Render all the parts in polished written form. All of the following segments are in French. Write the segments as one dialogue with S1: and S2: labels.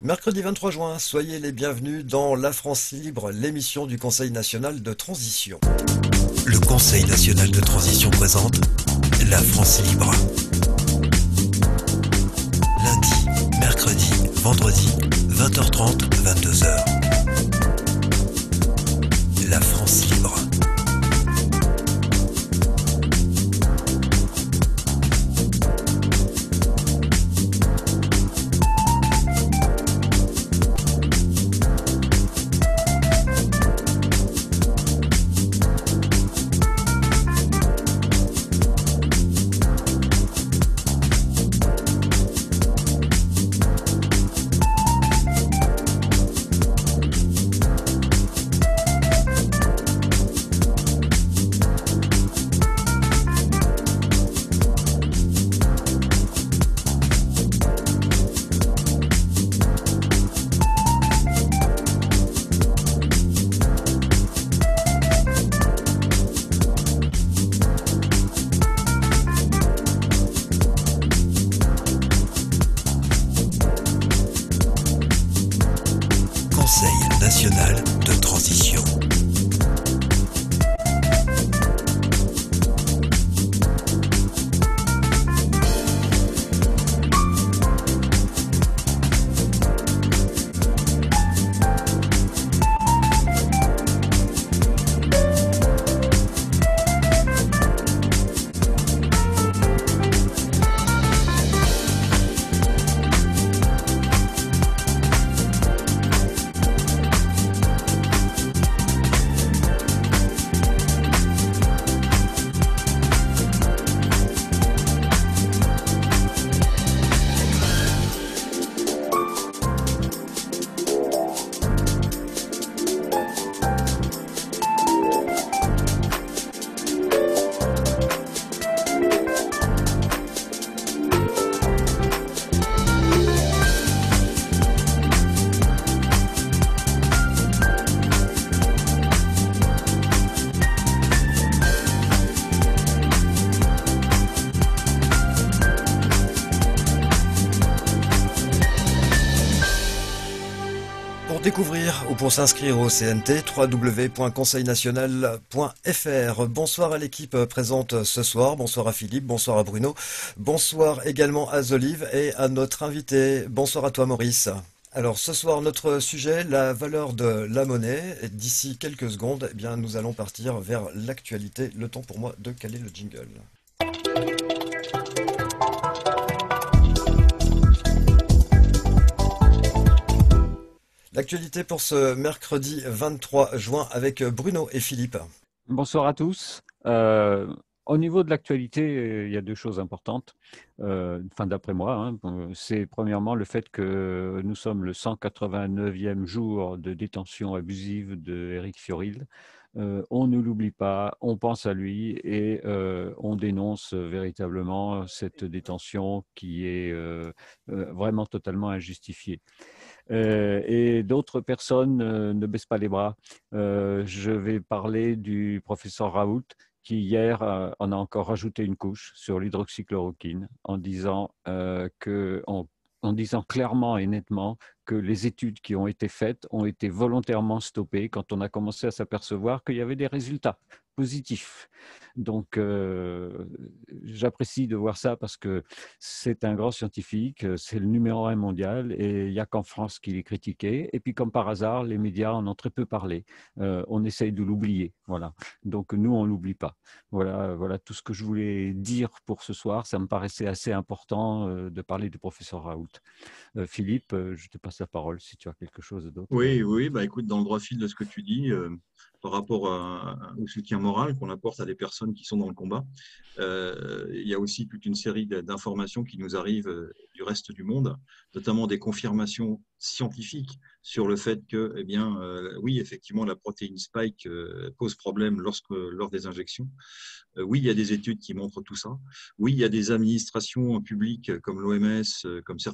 S1: Mercredi 23 juin, soyez les bienvenus dans La France Libre, l'émission du Conseil national de transition.
S2: Le Conseil national de transition présente La France libre. Lundi, mercredi, vendredi, 20h30, 22h. La France libre. Conseil national de transition.
S1: Pour découvrir ou pour s'inscrire au CNT, www.conseilnational.fr. Bonsoir à l'équipe présente ce soir, bonsoir à Philippe, bonsoir à Bruno, bonsoir également à Zolive et à notre invité. Bonsoir à toi Maurice. Alors ce soir, notre sujet, la valeur de la monnaie. Et d'ici quelques secondes, eh bien, nous allons partir vers l'actualité. Le temps pour moi de caler le jingle. L'actualité pour ce mercredi 23 juin avec Bruno et Philippe.
S3: Bonsoir à tous. Au niveau de l'actualité, il y a deux choses importantes, d'après moi, hein. C'est premièrement le fait que nous sommes le 189e jour de détention abusive de Éric Fiorilde. On ne l'oublie pas, on pense à lui et on dénonce véritablement cette détention qui est vraiment totalement injustifiée. Et d'autres personnes ne baissent pas les bras. Je vais parler du professeur Raoult qui hier en a encore rajouté une couche sur l'hydroxychloroquine en disant en disant clairement et nettement que les études qui ont été faites ont été volontairement stoppées quand on a commencé à s'apercevoir qu'il y avait des résultats positifs. Donc, j'apprécie de voir ça parce que c'est un grand scientifique, c'est le numéro un mondial et il n'y a qu'en France qu'il est critiqué. Et puis, comme par hasard, les médias en ont très peu parlé. On essaye de l'oublier. Voilà. Donc, nous, on ne l'oublie pas. Voilà tout ce que je voulais dire pour ce soir. Ça me paraissait assez important de parler du professeur Raoult. Philippe, je te passe la parole si tu as quelque chose d'autre.
S4: Oui, bah écoute, dans le droit fil de ce que tu dis, par rapport au soutien moral qu'on apporte à des personnes qui sont dans le combat, il y a aussi toute une série d'informations qui nous arrivent du reste du monde, notamment des confirmations scientifiques sur le fait que, eh bien, oui, effectivement, la protéine spike pose problème lors des injections. Oui, il y a des études qui montrent tout ça. Oui, il y a des administrations publiques comme l'OMS,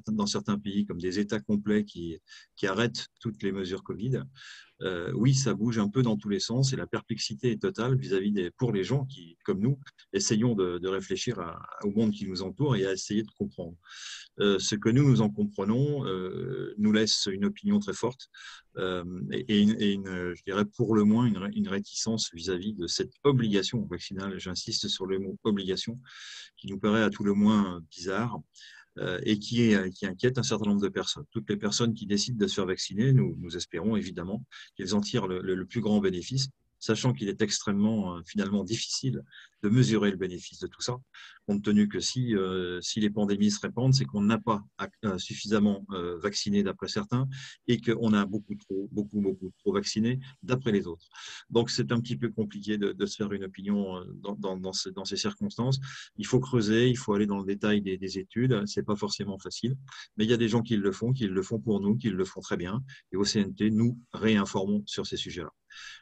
S4: dans certains pays, comme des États complets qui arrêtent toutes les mesures Covid. Oui, ça bouge un peu dans tous les sens et la perplexité est totale pour les gens qui, comme nous, essayons de réfléchir au monde qui nous entoure et à essayer de comprendre. Ce que nous en comprenons, nous l'a laisse une opinion très forte je dirais pour le moins une réticence vis-à-vis de cette obligation vaccinale. J'insiste sur le mot obligation, qui nous paraît à tout le moins bizarre et qui inquiète un certain nombre de personnes. Toutes les personnes qui décident de se faire vacciner, nous espérons évidemment qu'elles en tirent le plus grand bénéfice, sachant qu'il est extrêmement finalement difficile de mesurer le bénéfice de tout ça, compte tenu que si les pandémies se répandent, c'est qu'on n'a pas suffisamment vacciné d'après certains et qu'on a beaucoup trop vacciné d'après les autres. Donc c'est un petit peu compliqué de se faire une opinion dans ces circonstances. Il faut creuser, il faut aller dans le détail des études, c'est pas forcément facile, mais il y a des gens qui le font pour nous, qui le font très bien, et au CNT, nous réinformons sur ces sujets-là.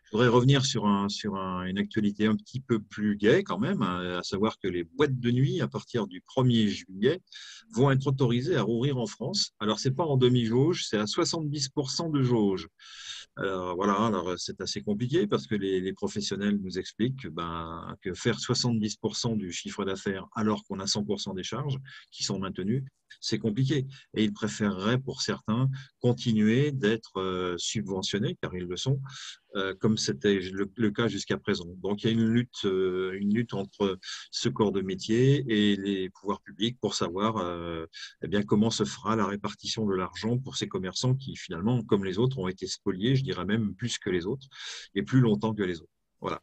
S4: Je voudrais revenir sur une actualité un petit peu plus gaie quand même, à savoir que les boîtes de nuit, à partir du 1er juillet, vont être autorisées à rouvrir en France. Alors, ce n'est pas en demi-jauge, c'est à 70% de jauge. Alors, voilà, alors c'est assez compliqué parce que les professionnels nous expliquent que faire 70% du chiffre d'affaires alors qu'on a 100% des charges qui sont maintenues, c'est compliqué. Et ils préféreraient, pour certains, continuer d'être subventionnés, car ils le sont, comme c'était le cas jusqu'à présent. Donc, il y a une lutte entre ce corps de métier et les pouvoirs publics pour savoir eh bien, comment se fera la répartition de l'argent pour ces commerçants qui, finalement, comme les autres, ont été spoliés, je dirais même plus que les autres, et plus longtemps que les autres. Voilà.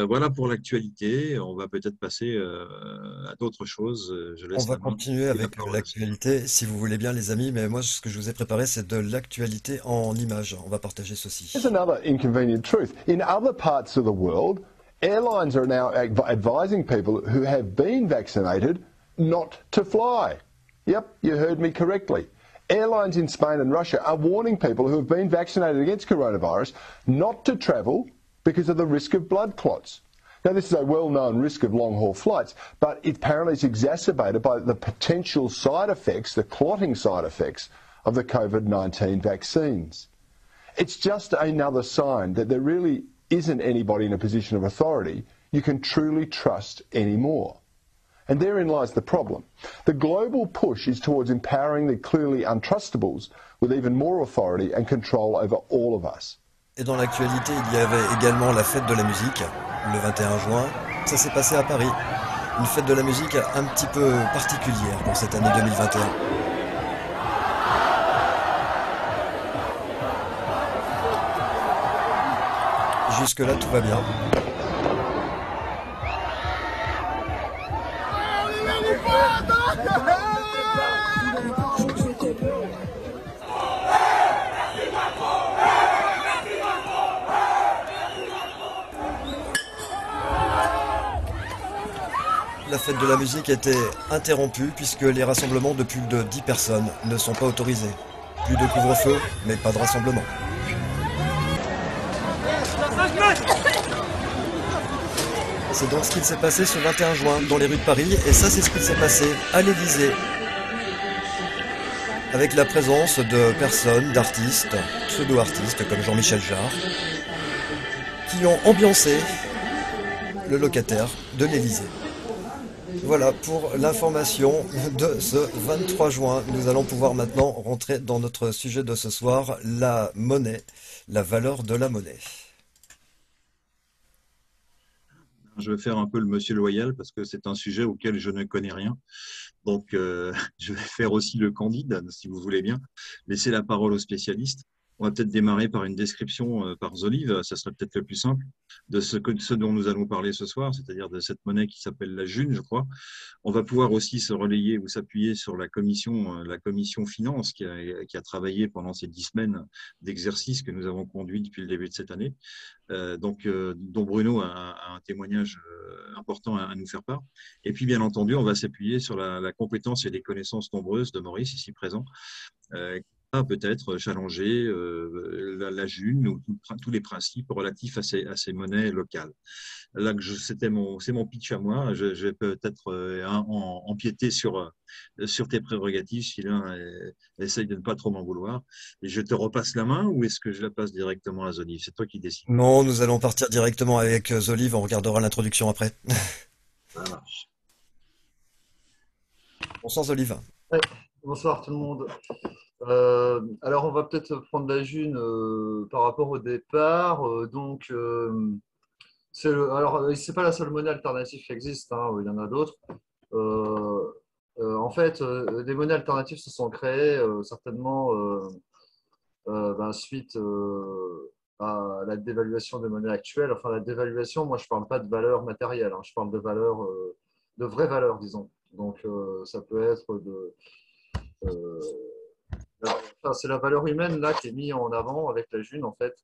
S4: Voilà pour l'actualité. On va peut-être passer à d'autres choses. Je
S1: On
S4: laisse
S1: va
S4: la main
S1: continuer
S4: et la
S1: avec
S4: parole à Sophie.
S1: l'actualité, si vous voulez bien, les amis, mais moi, ce que je vous ai préparé, c'est de l'actualité en images. On va partager
S5: Here's
S1: ceci.
S5: another inconvenient truth. In other parts of the world, airlines are now advising people who have been vaccinated not to fly. Yep, you heard me correctly. Airlines in Spain and Russia are warning people who have been vaccinated against coronavirus not to travel because of the risk of blood clots. Now, this is a well-known risk of long-haul flights, but apparently it's exacerbated by the potential side effects, the clotting side effects of the COVID-19 vaccines. It's just another sign that there really isn't anybody in a position of authority you can truly trust anymore. And therein lies the problem. The global push is towards empowering the clearly untrustables with even more authority and control over all of us.
S1: Et dans l'actualité, il y avait également la fête de la musique, le 21 juin. Ça s'est passé à Paris. Une fête de la musique un petit peu particulière pour cette année 2021. Jusque-là, tout va bien. La fête de la musique a été interrompue puisque les rassemblements de plus de 10 personnes ne sont pas autorisés. Plus de couvre-feu, mais pas de rassemblement. C'est donc ce qu'il s'est passé ce 21 juin dans les rues de Paris, et ça c'est ce qu'il s'est passé à l'Élysée, avec la présence de personnes, d'artistes, pseudo-artistes comme Jean-Michel Jarre, qui ont ambiancé le locataire de l'Élysée. Voilà pour l'information de ce 23 juin. Nous allons pouvoir maintenant rentrer dans notre sujet de ce soir, la monnaie, la valeur de la monnaie.
S4: Je vais faire un peu le monsieur loyal parce que c'est un sujet auquel je ne connais rien. Donc, je vais faire aussi le candide, si vous voulez bien. Laisser la parole aux spécialistes. On va peut-être démarrer par une description par Zolive, ça serait peut-être le plus simple, de ce dont nous allons parler ce soir, c'est-à-dire de cette monnaie qui s'appelle la June, je crois. On va pouvoir aussi se relayer ou s'appuyer sur la commission finance qui a travaillé pendant ces 10 semaines d'exercice que nous avons conduit depuis le début de cette année, dont Bruno a un témoignage important à nous faire part. Et puis, bien entendu, on va s'appuyer sur la compétence et les connaissances nombreuses de Maurice, ici présent, peut-être challenger la June ou tous les principes relatifs à ces monnaies locales. Là, c'est mon pitch à moi. Je vais peut-être empiéter sur tes prérogatives, Sylvain, essaye de ne pas trop m'en vouloir. Et je te repasse la main ou est-ce que je la passe directement à Zolive? C'est toi qui décides.
S1: Non, nous allons partir directement avec Zolive, on regardera l'introduction après.
S4: Ça marche.
S1: Bonsoir Zolive.
S6: Ouais. Bonsoir tout le monde. Alors, on va peut-être prendre la June par rapport au départ. Alors, c'est pas la seule monnaie alternative qui existe, hein, il y en a d'autres. Euh, En fait, des monnaies alternatives se sont créées certainement suite à la dévaluation des monnaies actuelles. Enfin, la dévaluation, moi, je parle pas de valeur matérielle, hein, je parle de valeur, de vraie valeur, disons. Donc, ça peut être euh, enfin, c'est la valeur humaine là qui est mise en avant avec la June en fait,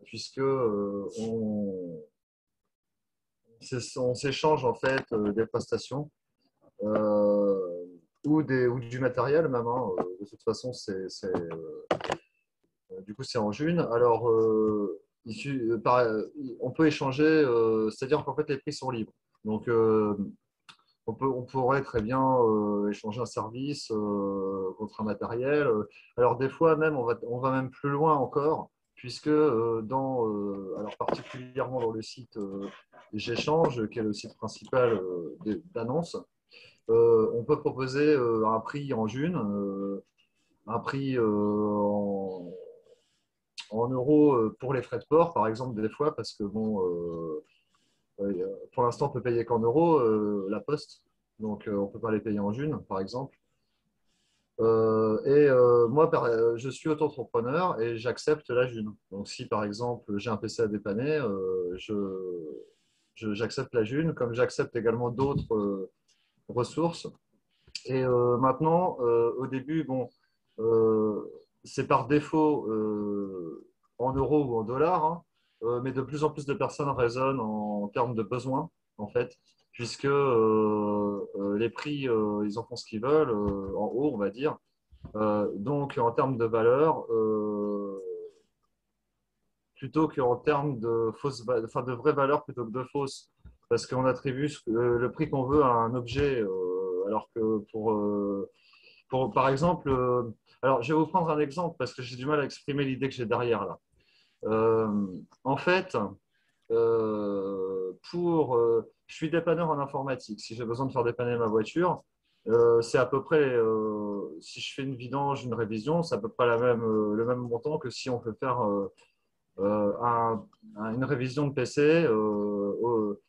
S6: puisque on s'échange en fait des prestations euh, ou du matériel même. Hein. De toute façon, du coup c'est en June. Alors, on peut échanger, c'est-à-dire qu'en fait les prix sont libres. Donc on pourrait très bien échanger un service contre un matériel. Alors des fois même, on va même plus loin encore, puisque alors particulièrement dans le site J'échange, qui est le site principal d'annonce, on peut proposer un prix en June, un prix en euros pour les frais de port, par exemple, des fois, parce que bon, pour l'instant, on peut payer qu'en euros la poste, donc on ne peut pas les payer en June, par exemple. Moi, je suis auto-entrepreneur et j'accepte la June. Donc, si par exemple j'ai un PC à dépanner, j'accepte la June, comme j'accepte également d'autres ressources. Et maintenant, au début, bon, euh, c'est par défaut en euros ou en dollars, hein, mais de plus en plus de personnes raisonnent en termes de besoins, en fait, puisque les prix, ils en font ce qu'ils veulent, en haut, on va dire. Donc, en termes de valeur, plutôt qu'en termes de enfin, de vraies valeurs plutôt que de fausses, parce qu'on attribue le prix qu'on veut à un objet, alors que par exemple, alors je vais vous prendre un exemple parce que j'ai du mal à exprimer l'idée que j'ai derrière là. En fait, je suis dépanneur en informatique. Si j'ai besoin de faire dépanner ma voiture, c'est à peu près, si je fais une vidange, une révision, c'est à peu près le même montant que si on peut faire une révision de PC.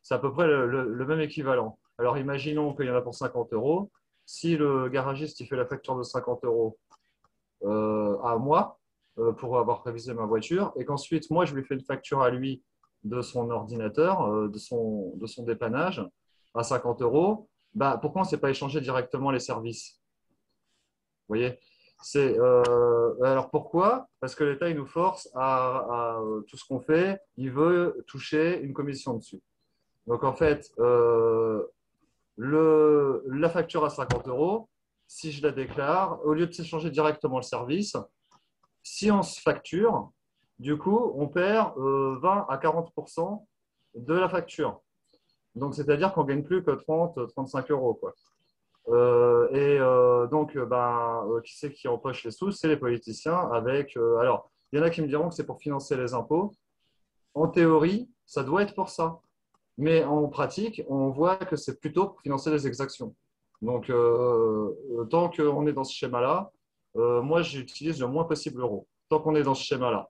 S6: C'est à peu près le même équivalent. Alors imaginons qu'il y en a pour 50 euros. Si le garagiste il fait la facture de 50 euros à moi pour avoir révisé ma voiture et qu'ensuite moi je lui fais une facture à lui de son ordinateur, de son dépannage à 50 euros, bah, pourquoi on ne s'est pas échangé directement les services? Vous voyez? Alors pourquoi? Parce que l'État il nous force tout ce qu'on fait, il veut toucher une commission dessus. Donc en fait, la facture à 50 euros, si je la déclare, au lieu de s'échanger directement le service, si on se facture, du coup, on perd 20 à 40% de la facture. Donc, c'est-à-dire qu'on ne gagne plus que 30-35 euros, quoi. Qui c'est qui empoche les sous? C'est les politiciens avec. Alors, il y en a qui me diront que c'est pour financer les impôts. En théorie, ça doit être pour ça. Mais en pratique, on voit que c'est plutôt pour financer les exactions. Donc, tant qu'on est dans ce schéma-là, moi, j'utilise le moins possible l'euro. Tant qu'on est dans ce schéma-là.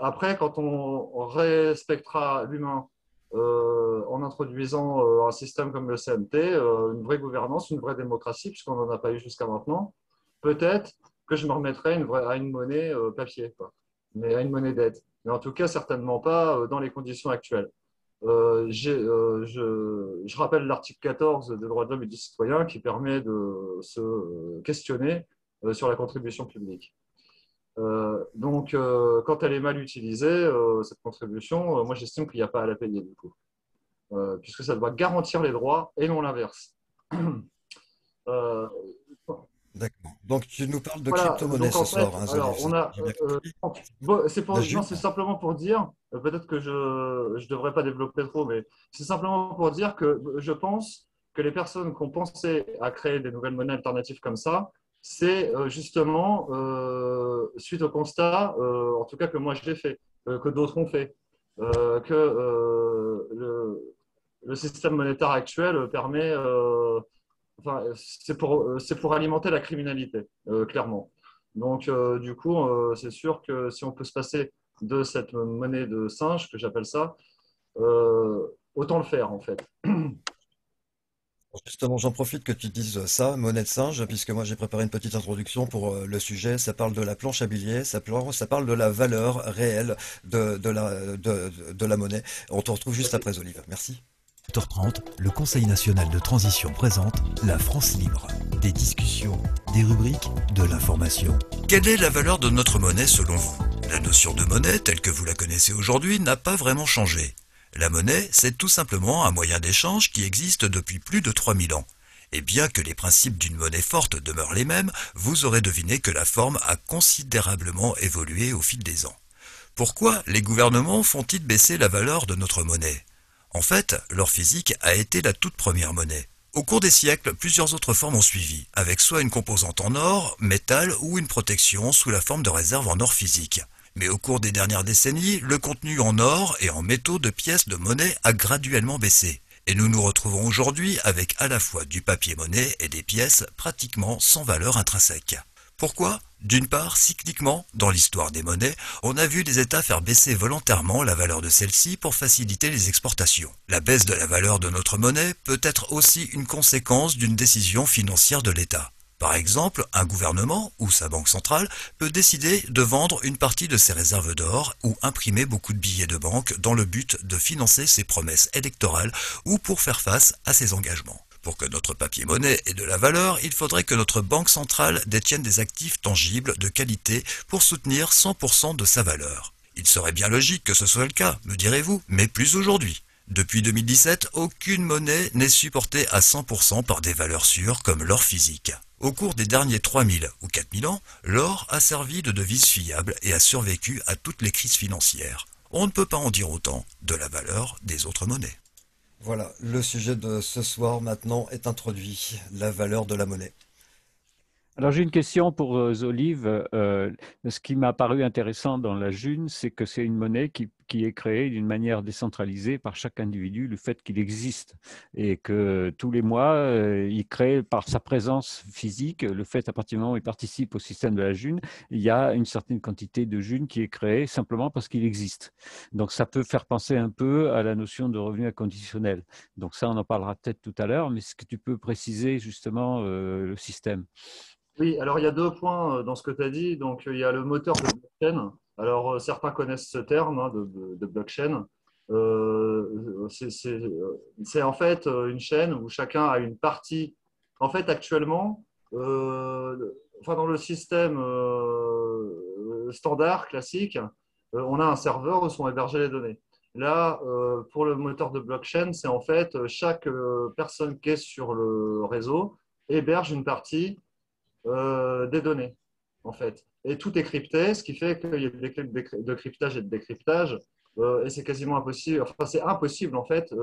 S6: Après, quand on respectera l'humain en introduisant un système comme le CMT, une vraie gouvernance, une vraie démocratie, puisqu'on n'en a pas eu jusqu'à maintenant, peut-être que je me remettrai à une monnaie papier, quoi, mais à une monnaie dette. Mais en tout cas, certainement pas dans les conditions actuelles. Je rappelle l'article 14 des droits de l'homme et du citoyen qui permet de se questionner sur la contribution publique. Quand elle est mal utilisée, cette contribution, moi j'estime qu'il n'y a pas à la payer du coup, puisque ça doit garantir les droits et non l'inverse. Euh,
S1: D'accord. Donc tu nous parles de
S6: voilà,
S1: crypto-monnaie
S6: donc en
S1: ce
S6: fait,
S1: soir, hein,
S6: alors
S1: Zolive,
S6: on a,
S1: j'ai bien compris.
S6: bon,
S1: La
S6: non,
S1: June?
S6: c'est simplement pour dire, peut-être que je ne devrais pas développer trop, mais c'est simplement pour dire que je pense que les personnes qui ont pensé à créer des nouvelles monnaies alternatives comme ça, c'est justement suite au constat, en tout cas que moi j'ai fait, que d'autres ont fait, que le système monétaire actuel permet enfin, c'est pour alimenter la criminalité, clairement. Donc, du coup, c'est sûr que si on peut se passer de cette monnaie de singe, que j'appelle ça, autant le faire, en fait.
S1: Justement, j'en profite que tu dises ça, monnaie de singe, puisque moi j'ai préparé une petite introduction pour le sujet. Ça parle de la planche à billets, ça parle de la valeur réelle de la monnaie. On te retrouve juste après, Olive. Merci.
S2: 8h30, le Conseil national de transition présente La France libre. Des discussions, des rubriques, de l'information. Quelle est la valeur de notre monnaie selon vous? La notion de monnaie, telle que vous la connaissez aujourd'hui, n'a pas vraiment changé. La monnaie, c'est tout simplement un moyen d'échange qui existe depuis plus de 3000 ans. Et bien que les principes d'une monnaie forte demeurent les mêmes, vous aurez deviné que la forme a considérablement évolué au fil des ans. Pourquoi les gouvernements font-ils baisser la valeur de notre monnaie? En fait, l'or physique a été la toute première monnaie. Au cours des siècles, plusieurs autres formes ont suivi, avec soit une composante en or, métal ou une protection sous la forme de réserve en or physique. Mais au cours des dernières décennies, le contenu en or et en métaux de pièces de monnaie a graduellement baissé. Et nous nous retrouvons aujourd'hui avec à la fois du papier-monnaie et des pièces pratiquement sans valeur intrinsèque. Pourquoi? D'une part, cycliquement, dans l'histoire des monnaies, on a vu des États faire baisser volontairement la valeur de celle-ci pour faciliter les exportations. La baisse de la valeur de notre monnaie peut être aussi une conséquence d'une décision financière de l'État. Par exemple, un gouvernement ou sa banque centrale peut décider de vendre une partie de ses réserves d'or ou imprimer beaucoup de billets de banque dans le but de financer ses promesses électorales ou pour faire face à ses engagements. Pour que notre papier-monnaie ait de la valeur, il faudrait que notre banque centrale détienne des actifs tangibles de qualité pour soutenir 100% de sa valeur. Il serait bien logique que ce soit le cas, me direz-vous, mais plus aujourd'hui. Depuis 2017, aucune monnaie n'est supportée à 100% par des valeurs sûres comme l'or physique. Au cours des derniers 3000 ou 4000 ans, l'or a servi de devise fiable et a survécu à toutes les crises financières. On ne peut pas en dire autant de la valeur des autres monnaies.
S1: Voilà, le sujet de ce soir maintenant est introduit, la valeur de la monnaie.
S3: Alors j'ai une question pour Olive. Ce qui m'a paru intéressant dans la June, c'est que c'est une monnaie qui est créée d'une manière décentralisée par chaque individu, le fait qu'il existe et que tous les mois, il crée par sa présence physique, le fait à partir du moment où il participe au système de la June, il y a une certaine quantité de June qui est créée simplement parce qu'il existe. Donc ça peut faire penser un peu à la notion de revenu inconditionnel. Donc ça, on en parlera peut-être tout à l'heure, mais est-ce que tu peux préciser justement le système?
S6: Oui, alors il y a deux points dans ce que tu as dit. Donc, il y a le moteur de blockchain. Alors, certains connaissent ce terme hein, de blockchain. C'est en fait une chaîne où chacun a une partie. En fait, actuellement, enfin, dans le système standard, classique, on a un serveur où sont hébergées les données. Là, pour le moteur de blockchain, c'est en fait chaque personne qui est sur le réseau héberge une partie des données, en fait. Et tout est crypté, ce qui fait qu'il y a des clés de cryptage et de décryptage. Et c'est quasiment impossible, enfin c'est impossible en fait,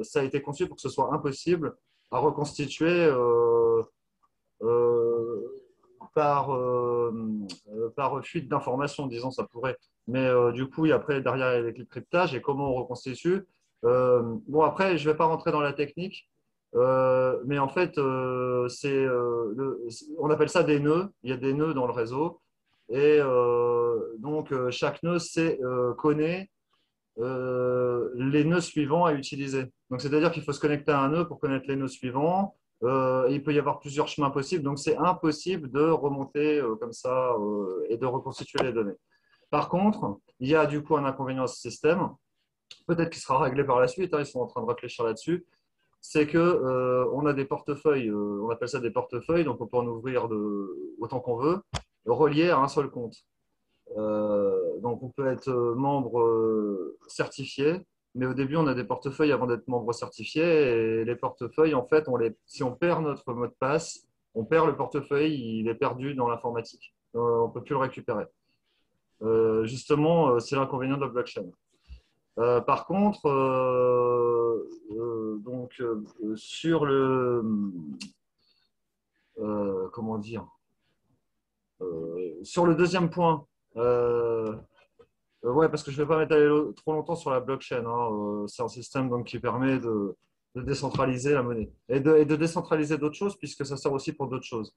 S6: ça a été conçu pour que ce soit impossible à reconstituer par fuite d'informations, disons, ça pourrait. Mais du coup, après, derrière, il y a les clés de cryptage et comment on reconstitue. Bon, après, je ne vais pas rentrer dans la technique, mais en fait, on appelle ça des nœuds. Il y a des nœuds dans le réseau. Et donc, chaque nœud connaît les nœuds suivants à utiliser. Donc, c'est-à-dire qu'il faut se connecter à un nœud pour connaître les nœuds suivants. Il peut y avoir plusieurs chemins possibles. Donc, c'est impossible de remonter comme ça et de reconstituer les données. Par contre, il y a du coup un inconvénient à ce système, peut-être qu'il sera réglé par la suite, hein, ils sont en train de réfléchir là-dessus, c'est que on a des portefeuilles, on appelle ça des portefeuilles, donc on peut en ouvrir autant qu'on veut, reliés à un seul compte. Donc on peut être membre certifié, mais au début on a des portefeuilles avant d'être membre certifié, et les portefeuilles, en fait, si on perd notre mot de passe, on perd le portefeuille, il est perdu dans l'informatique. On ne peut plus le récupérer. Justement, c'est l'inconvénient de la blockchain. Par contre, sur le comment dire, sur le deuxième point, ouais, parce que je ne vais pas m'étaler trop longtemps sur la blockchain. Hein, c'est un système donc, qui permet de décentraliser la monnaie et de décentraliser d'autres choses puisque ça sert aussi pour d'autres choses.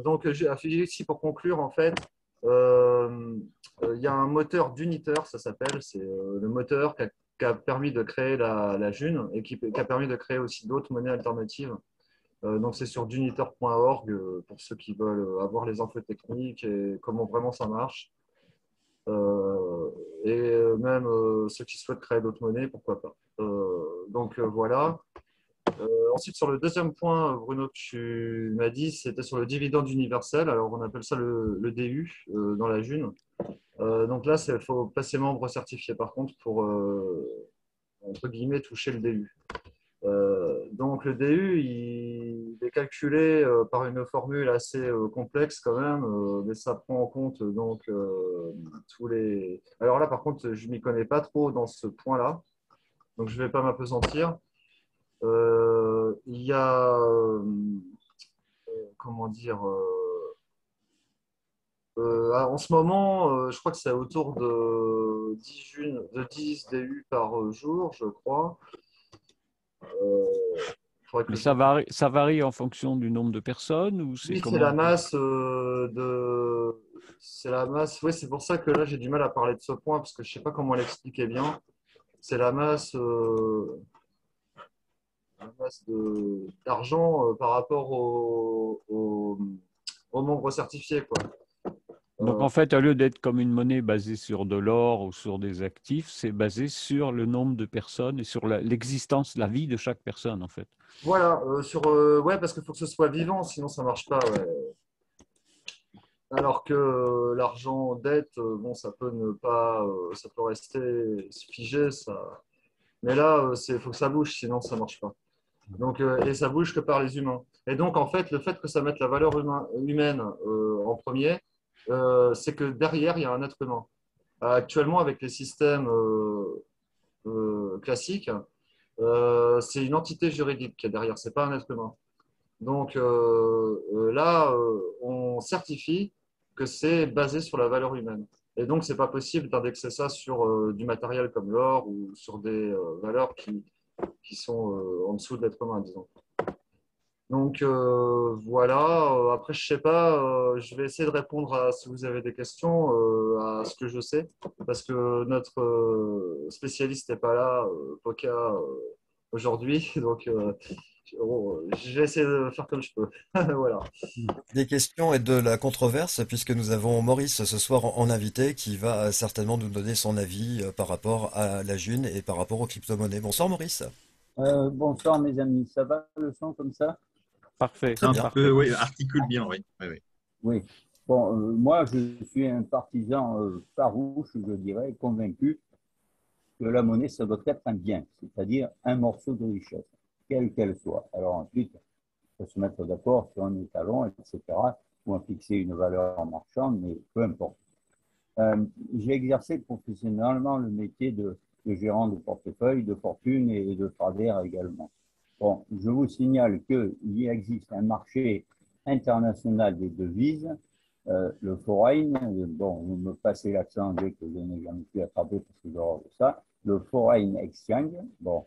S6: Donc, ici, pour conclure, en fait, il y a un moteur d'Uniteur, ça s'appelle, c'est le moteur qui a permis de créer la June et qui a permis de créer aussi d'autres monnaies alternatives. Donc, c'est sur junitor.org pour ceux qui veulent avoir les infos techniques et comment vraiment ça marche. Même ceux qui souhaitent créer d'autres monnaies, pourquoi pas. Voilà. Ensuite, sur le deuxième point, Bruno, que tu m'as dit, c'était sur le dividende universel. Alors, on appelle ça le DU dans la June. Donc là, il faut passer membre certifié, par contre, pour, entre guillemets, toucher le DU. Donc, le DU, il est calculé par une formule assez complexe quand même, mais ça prend en compte donc, tous les… Alors là, par contre, je ne m'y connais pas trop dans ce point-là, donc je ne vais pas m'apesantir. Il y a, comment dire, en ce moment, je crois que c'est autour de 10 DU par jour, je crois.
S3: Mais ça varie en fonction du nombre de personnes ou c'est
S6: Oui,
S3: comment?
S6: c'est la masse. Oui, c'est pour ça que là, j'ai du mal à parler de ce point parce que je ne sais pas comment l'expliquer bien. C'est la masse d'argent par rapport aux membres certifiés, quoi.
S3: Donc en fait, au lieu d'être comme une monnaie basée sur de l'or ou sur des actifs, c'est basé sur le nombre de personnes et sur l'existence, la vie de chaque personne en fait.
S6: Voilà, ouais, parce qu'il faut que ce soit vivant, sinon ça ne marche pas. Ouais. Alors que l'argent dette, bon, ça peut ne pas, ça peut rester figé, ça. Mais là, il faut que ça bouge, sinon ça ne marche pas. Donc, et ça bouge que par les humains. Et donc, en fait, le fait que ça mette la valeur humaine en premier, c'est que derrière, il y a un être humain. Actuellement, avec les systèmes classiques, c'est une entité juridique qui est derrière, c'est pas un être humain. Donc là, on certifie que c'est basé sur la valeur humaine. Et donc, c'est pas possible d'indexer ça sur du matériel comme l'or ou sur des valeurs qui sont en dessous de l'être humain, disons. Donc voilà, après je sais pas, je vais essayer de répondre à si vous avez des questions, à ce que je sais, parce que notre spécialiste n'est pas là, Poca, aujourd'hui, donc je vais essayer de faire comme je peux. Voilà.
S1: Des questions et de la controverse, puisque nous avons Maurice ce soir en invité qui va certainement nous donner son avis par rapport à la June et par rapport aux crypto-monnaies. Bonsoir Maurice.
S7: Bonsoir mes amis, ça va le son comme ça?
S3: Parfait.
S1: Très
S4: Un
S1: bien.
S4: peu, oui, articule bien, oui. Oui, oui.
S7: Oui. Bon, moi je suis un partisan farouche, je dirais, convaincu que la monnaie, ça doit être un bien, c'est-à-dire un morceau de richesse, quelle qu'elle soit. Alors ensuite, il faut se mettre d'accord sur un étalon, etc., ou en fixer une valeur marchande, mais peu importe. J'ai exercé professionnellement le métier de gérant de portefeuille, de fortune et de trader également. Bon, je vous signale qu'il existe un marché international des devises, le foreign, bon, vous me passez l'accent dès que je n'ai jamais pu attraper parce que j'aurai ça, le foreign exchange, bon,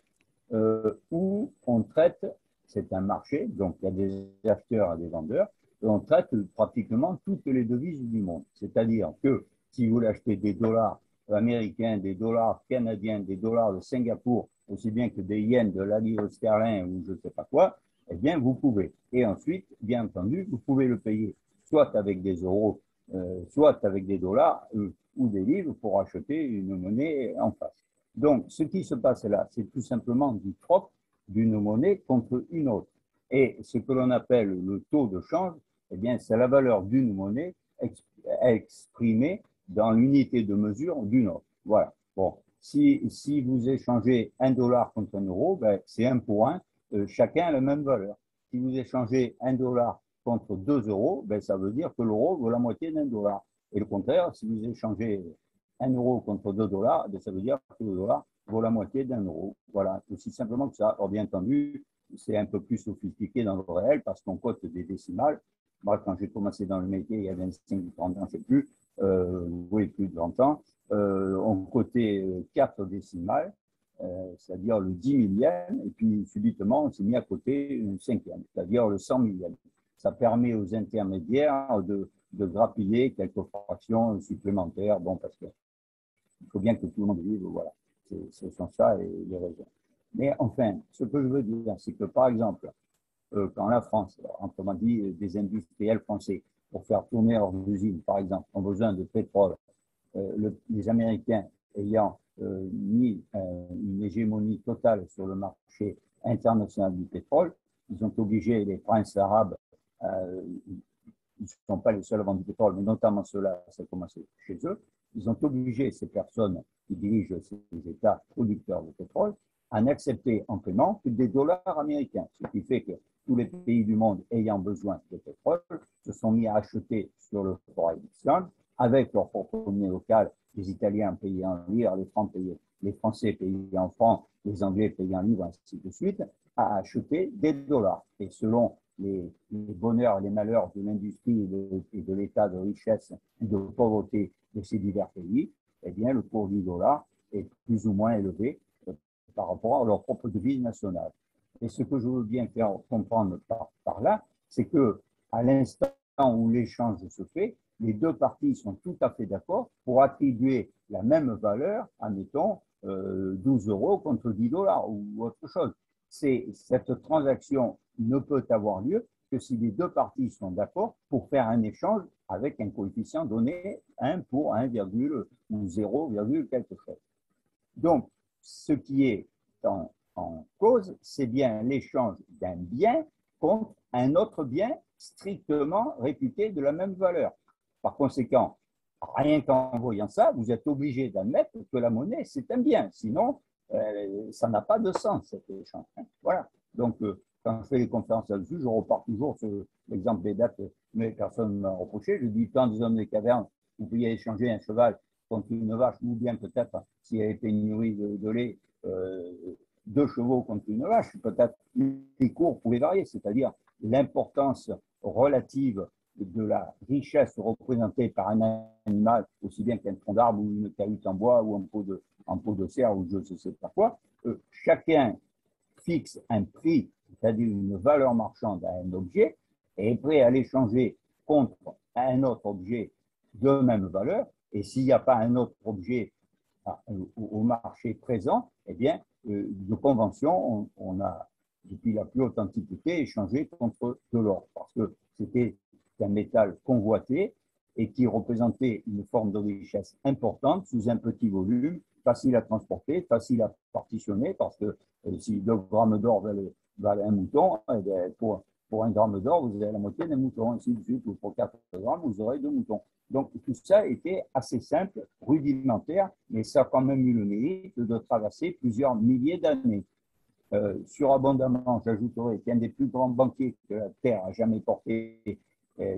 S7: où on traite, c'est un marché, donc il y a des acheteurs et des vendeurs, et on traite pratiquement toutes les devises du monde. C'est-à-dire que si vous voulez acheter des dollars américains, des dollars canadiens, des dollars de Singapour, aussi bien que des yens, de la livre sterling ou je ne sais pas quoi, eh bien, vous pouvez. Et ensuite, bien entendu, vous pouvez le payer soit avec des euros, soit avec des dollars ou des livres pour acheter une monnaie en face. Donc, ce qui se passe là, c'est tout simplement du swap d'une monnaie contre une autre. Et ce que l'on appelle le taux de change, eh bien, c'est la valeur d'une monnaie exprimée dans l'unité de mesure d'une autre. Voilà. Bon, si vous échangez un dollar contre un euro, ben, c'est un pour un, chacun a la même valeur. Si vous échangez un dollar contre 2 euros, ben, ça veut dire que l'euro vaut la moitié d'un dollar. Et le contraire, si vous échangez 1 euro contre 2 dollars, ben, ça veut dire que le dollar vaut la moitié d'un euro. Voilà, aussi simplement que ça. Alors, bien entendu, c'est un peu plus sophistiqué dans le réel parce qu'on cote des décimales. Moi, quand j'ai commencé dans le métier, il y a 25 ou 30 ans, je ne sais plus, oui, plus de 20 ans, on cotait 4 décimales. c'est-à-dire le 10 millième, et puis subitement, on s'est mis à côté une cinquième, c'est-à-dire le 100 millième. Ça permet aux intermédiaires de grappiller quelques fractions supplémentaires, bon, parce qu'il faut bien que tout le monde vive, voilà. Ce sont ça les raisons. Mais enfin, ce que je veux dire, c'est que par exemple, quand la France, autrement dit, des industriels français, pour faire tourner leurs usines, par exemple, ont besoin de pétrole, les Américains ayant mis une hégémonie totale sur le marché international du pétrole, ils ont obligé les princes arabes, ils ne sont pas les seuls à vendre du pétrole, mais notamment ceux-là, ça a commencé chez eux, ils ont obligé ces personnes qui dirigent ces États producteurs de pétrole à n'accepter en paiement que des dollars américains, ce qui fait que tous les pays du monde ayant besoin de pétrole se sont mis à acheter sur le Forex Exchange avec leur propre monnaie locale, les Italiens payés en livres, les Français payés en francs, les Anglais payés en livres, ainsi de suite, à acheter des dollars. Et selon les bonheurs et les malheurs de l'industrie et de l'état de richesse et de pauvreté de ces divers pays, eh bien, le cours du dollar est plus ou moins élevé par rapport à leur propre devise nationale. Et ce que je veux bien faire comprendre par là, c'est que à l'instant où l'échange se fait, les deux parties sont tout à fait d'accord pour attribuer la même valeur, admettons, 12 euros contre 10 dollars ou autre chose. Cette transaction ne peut avoir lieu que si les deux parties sont d'accord pour faire un échange avec un coefficient donné 1 pour 1, ou 0, quelque chose. Donc, ce qui est en cause, c'est bien l'échange d'un bien contre un autre bien strictement réputé de la même valeur. Par conséquent, rien qu'en voyant ça, vous êtes obligé d'admettre que la monnaie, c'est un bien. Sinon, ça n'a pas de sens, cet échange. Voilà. Donc, quand je fais les conférences là-dessus, je repars toujours sur l'exemple des dates, mais personne ne m'a reproché. Je dis, quand des hommes des cavernes, vous pouviez échanger un cheval contre une vache, ou bien peut-être, s'il y avait pénurie de lait, 2 chevaux contre une vache, peut-être les cours pouvaient varier, c'est-à-dire l'importance relative de la richesse représentée par un animal, aussi bien qu'un tronc d'arbre ou une cahute en bois ou un pot de serre ou je ne sais pas quoi, chacun fixe un prix, c'est-à-dire une valeur marchande à un objet, et est prêt à l'échanger contre un autre objet de même valeur, et s'il n'y a pas un autre objet au marché présent, eh bien, de convention, on a, depuis la plus haute antiquité, échangé contre de l'or, parce que c'était un métal convoité et qui représentait une forme de richesse importante sous un petit volume, facile à transporter, facile à partitionner, parce que si 2 grammes d'or valent un mouton, eh bien, pour 1 gramme d'or, vous avez la moitié d'un mouton, ainsi de suite, ou pour 4 grammes, vous aurez 2 moutons. Donc, tout ça était assez simple, rudimentaire, mais ça a quand même eu le mérite de traverser plusieurs milliers d'années. Surabondamment, j'ajouterai qu'un des plus grands banquiers que la Terre a jamais porté,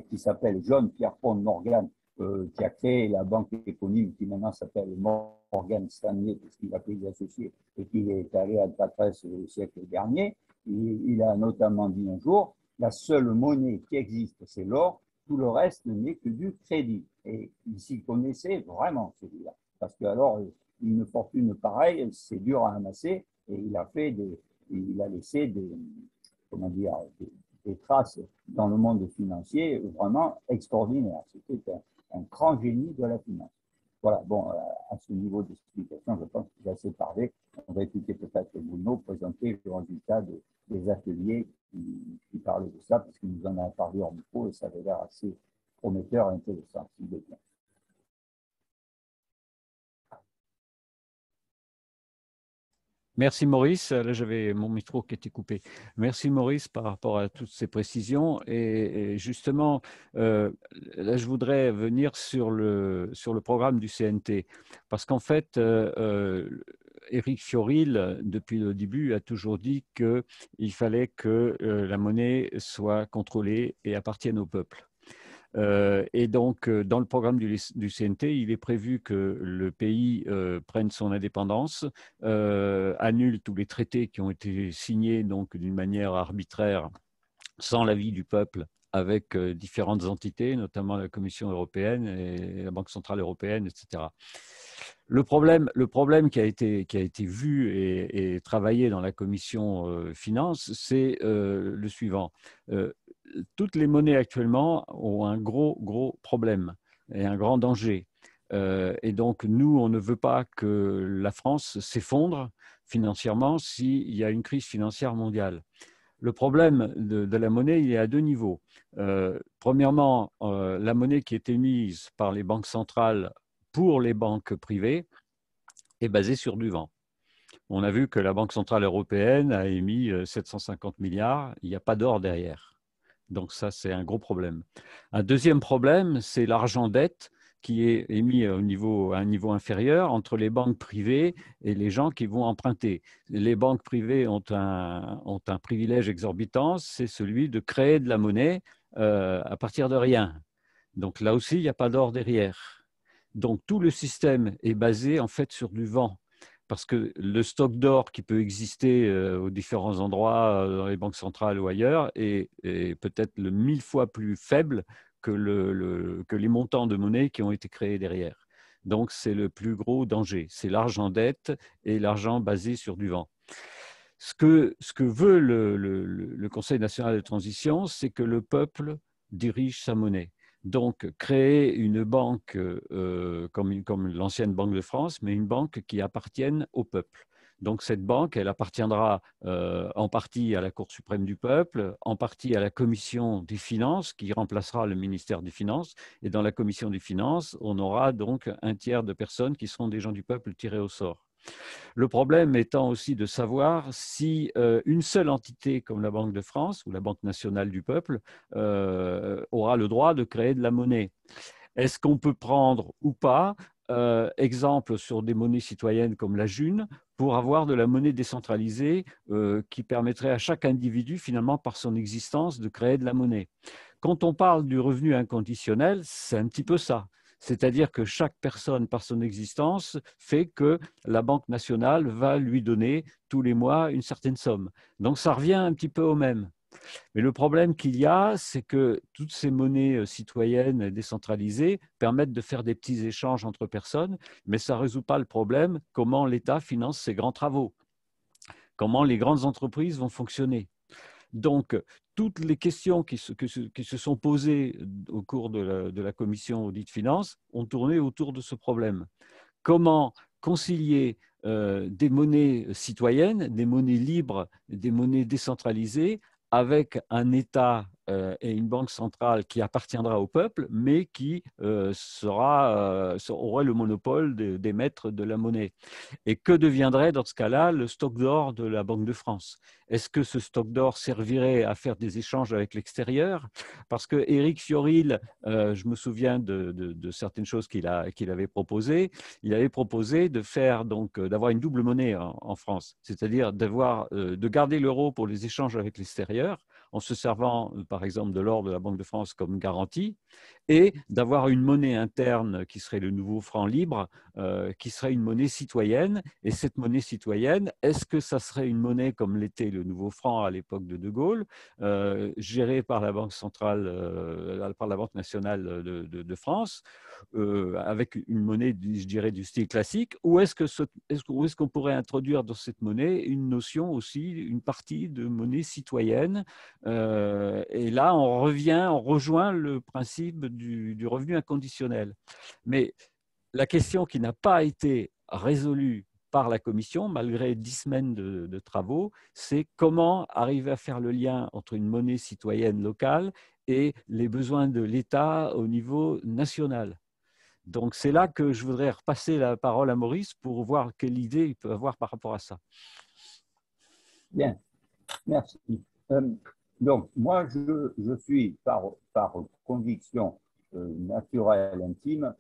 S7: qui s'appelle John Pierpont Morgan, qui a créé la banque éponyme qui maintenant s'appelle Morgan Stanley, puisqu'il a pris des associés et qu'il est allé à Patresse le siècle dernier. Il a notamment dit un jour, la seule monnaie qui existe, c'est l'or, tout le reste n'est que du crédit. Et il s'y connaissait vraiment, celui-là. Parce que alors, une fortune pareille, c'est dur à amasser, et il a laissé des traces dans le monde financier vraiment extraordinaires. C'était un grand génie de la finance. Voilà, bon, à ce niveau d'explication, je pense que j'ai assez parlé. On va écouter peut-être Bruno présenter le résultat des ateliers qui parlaient de ça, parce qu'il nous en a parlé hors micro et ça avait l'air assez prometteur et intéressant.
S3: Merci Maurice. Là, j'avais mon micro qui était coupé. Merci Maurice par rapport à toutes ces précisions. Et justement, là, je voudrais venir sur le programme du CNT. Parce qu'en fait, Éric Fiorile, depuis le début, a toujours dit qu'il fallait que la monnaie soit contrôlée et appartienne au peuple. Et donc, dans le programme du CNT, il est prévu que le pays prenne son indépendance, annule tous les traités qui ont été signés donc d'une manière arbitraire, sans l'avis du peuple, avec différentes entités, notamment la Commission européenne et la Banque centrale européenne, etc. Le problème qui a été vu et travaillé dans la commission finance, c'est le suivant. Toutes les monnaies actuellement ont un gros problème et un grand danger. Et donc, nous, on ne veut pas que la France s'effondre financièrement s'il y a une crise financière mondiale. Le problème de la monnaie, il est à deux niveaux. Premièrement, la monnaie qui est émise par les banques centrales pour les banques privées est basée sur du vent. On a vu que la Banque centrale européenne a émis 750 milliards, il n'y a pas d'or derrière. Donc ça, c'est un gros problème. Un deuxième problème, c'est l'argent dette qui est émis à un niveau inférieur entre les banques privées et les gens qui vont emprunter. Les banques privées ont un privilège exorbitant, c'est celui de créer de la monnaie à partir de rien. Donc là aussi, il n'y a pas d'or derrière. Donc tout le système est basé en fait sur du vent. Parce que le stock d'or qui peut exister aux différents endroits, dans les banques centrales ou ailleurs, est peut-être 1000 fois plus faible que les montants de monnaie qui ont été créés derrière. Donc, c'est le plus gros danger. C'est l'argent dette et l'argent basé sur du vent. Ce que veut le Conseil national de transition, c'est que le peuple dirige sa monnaie. Donc, créer une banque comme l'ancienne Banque de France, mais une banque qui appartienne au peuple. Donc, cette banque, elle appartiendra en partie à la Cour suprême du peuple, en partie à la Commission des finances, qui remplacera le ministère des Finances. Et dans la Commission des finances, on aura donc un tiers de personnes qui seront des gens du peuple tirés au sort. Le problème étant aussi de savoir si une seule entité comme la Banque de France ou la Banque nationale du peuple aura le droit de créer de la monnaie. Est-ce qu'on peut prendre ou pas exemple sur des monnaies citoyennes comme la June pour avoir de la monnaie décentralisée qui permettrait à chaque individu finalement par son existence de créer de la monnaie. Quand on parle du revenu inconditionnel, c'est un petit peu ça. C'est-à-dire que chaque personne, par son existence, fait que la Banque nationale va lui donner tous les mois une certaine somme. Donc ça revient un petit peu au même. Mais le problème qu'il y a, c'est que toutes ces monnaies citoyennes décentralisées permettent de faire des petits échanges entre personnes, mais ça ne résout pas le problème comment l'État finance ses grands travaux, comment les grandes entreprises vont fonctionner. Donc, toutes les questions qui se sont posées au cours de la commission audit finance ont tourné autour de ce problème. Comment concilier des monnaies citoyennes, des monnaies libres, des monnaies décentralisées avec un État et une banque centrale qui appartiendra au peuple, mais qui aurait le monopole d'émettre de la monnaie. Et que deviendrait dans ce cas-là le stock d'or de la Banque de France? Est-ce que ce stock d'or servirait à faire des échanges avec l'extérieur? Parce que Éric Fiorilde, je me souviens de certaines choses qu'il avait proposées. Il avait proposé d'avoir une double monnaie en France, c'est-à-dire de garder l'euro pour les échanges avec l'extérieur, en se servant, par exemple, de l'or de la Banque de France comme garantie, et d'avoir une monnaie interne qui serait le nouveau franc libre, qui serait une monnaie citoyenne. Et cette monnaie citoyenne, est-ce que ça serait une monnaie comme l'était le nouveau franc à l'époque de De Gaulle, gérée par la Banque centrale, par la Banque nationale de France, avec une monnaie, je dirais, du style classique, ou est-ce qu'on pourrait introduire dans cette monnaie une notion aussi, une partie de monnaie citoyenne, et là, on rejoint le principe du revenu inconditionnel. Mais la question qui n'a pas été résolue par la Commission, malgré 10 semaines de travaux, c'est comment arriver à faire le lien entre une monnaie citoyenne locale et les besoins de l'État au niveau national. Donc, c'est là que je voudrais repasser la parole à Maurice pour voir quelle idée il peut avoir par rapport à ça.
S7: Bien, merci. Donc, moi, je suis par conviction naturelle, intime,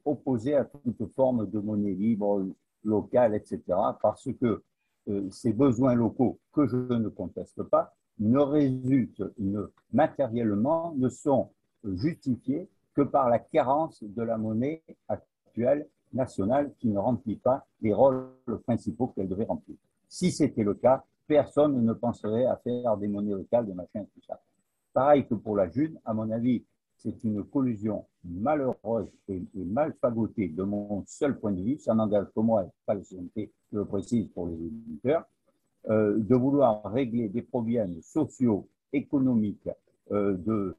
S7: opposé à toute forme de monnaie libre, locale, etc., parce que ces besoins locaux, que je ne conteste pas, matériellement, ne sont justifiés que par la carence de la monnaie actuelle nationale qui ne remplit pas les rôles principaux qu'elle devait remplir. Si c'était le cas, personne ne penserait à faire des monnaies locales, des machins, tout ça. Pareil que pour la June, à mon avis, c'est une collusion malheureuse et mal fagotée de mon seul point de vue, ça n'engage que moi, pas la société, je le précise pour les éditeurs, de vouloir régler des problèmes sociaux, économiques, de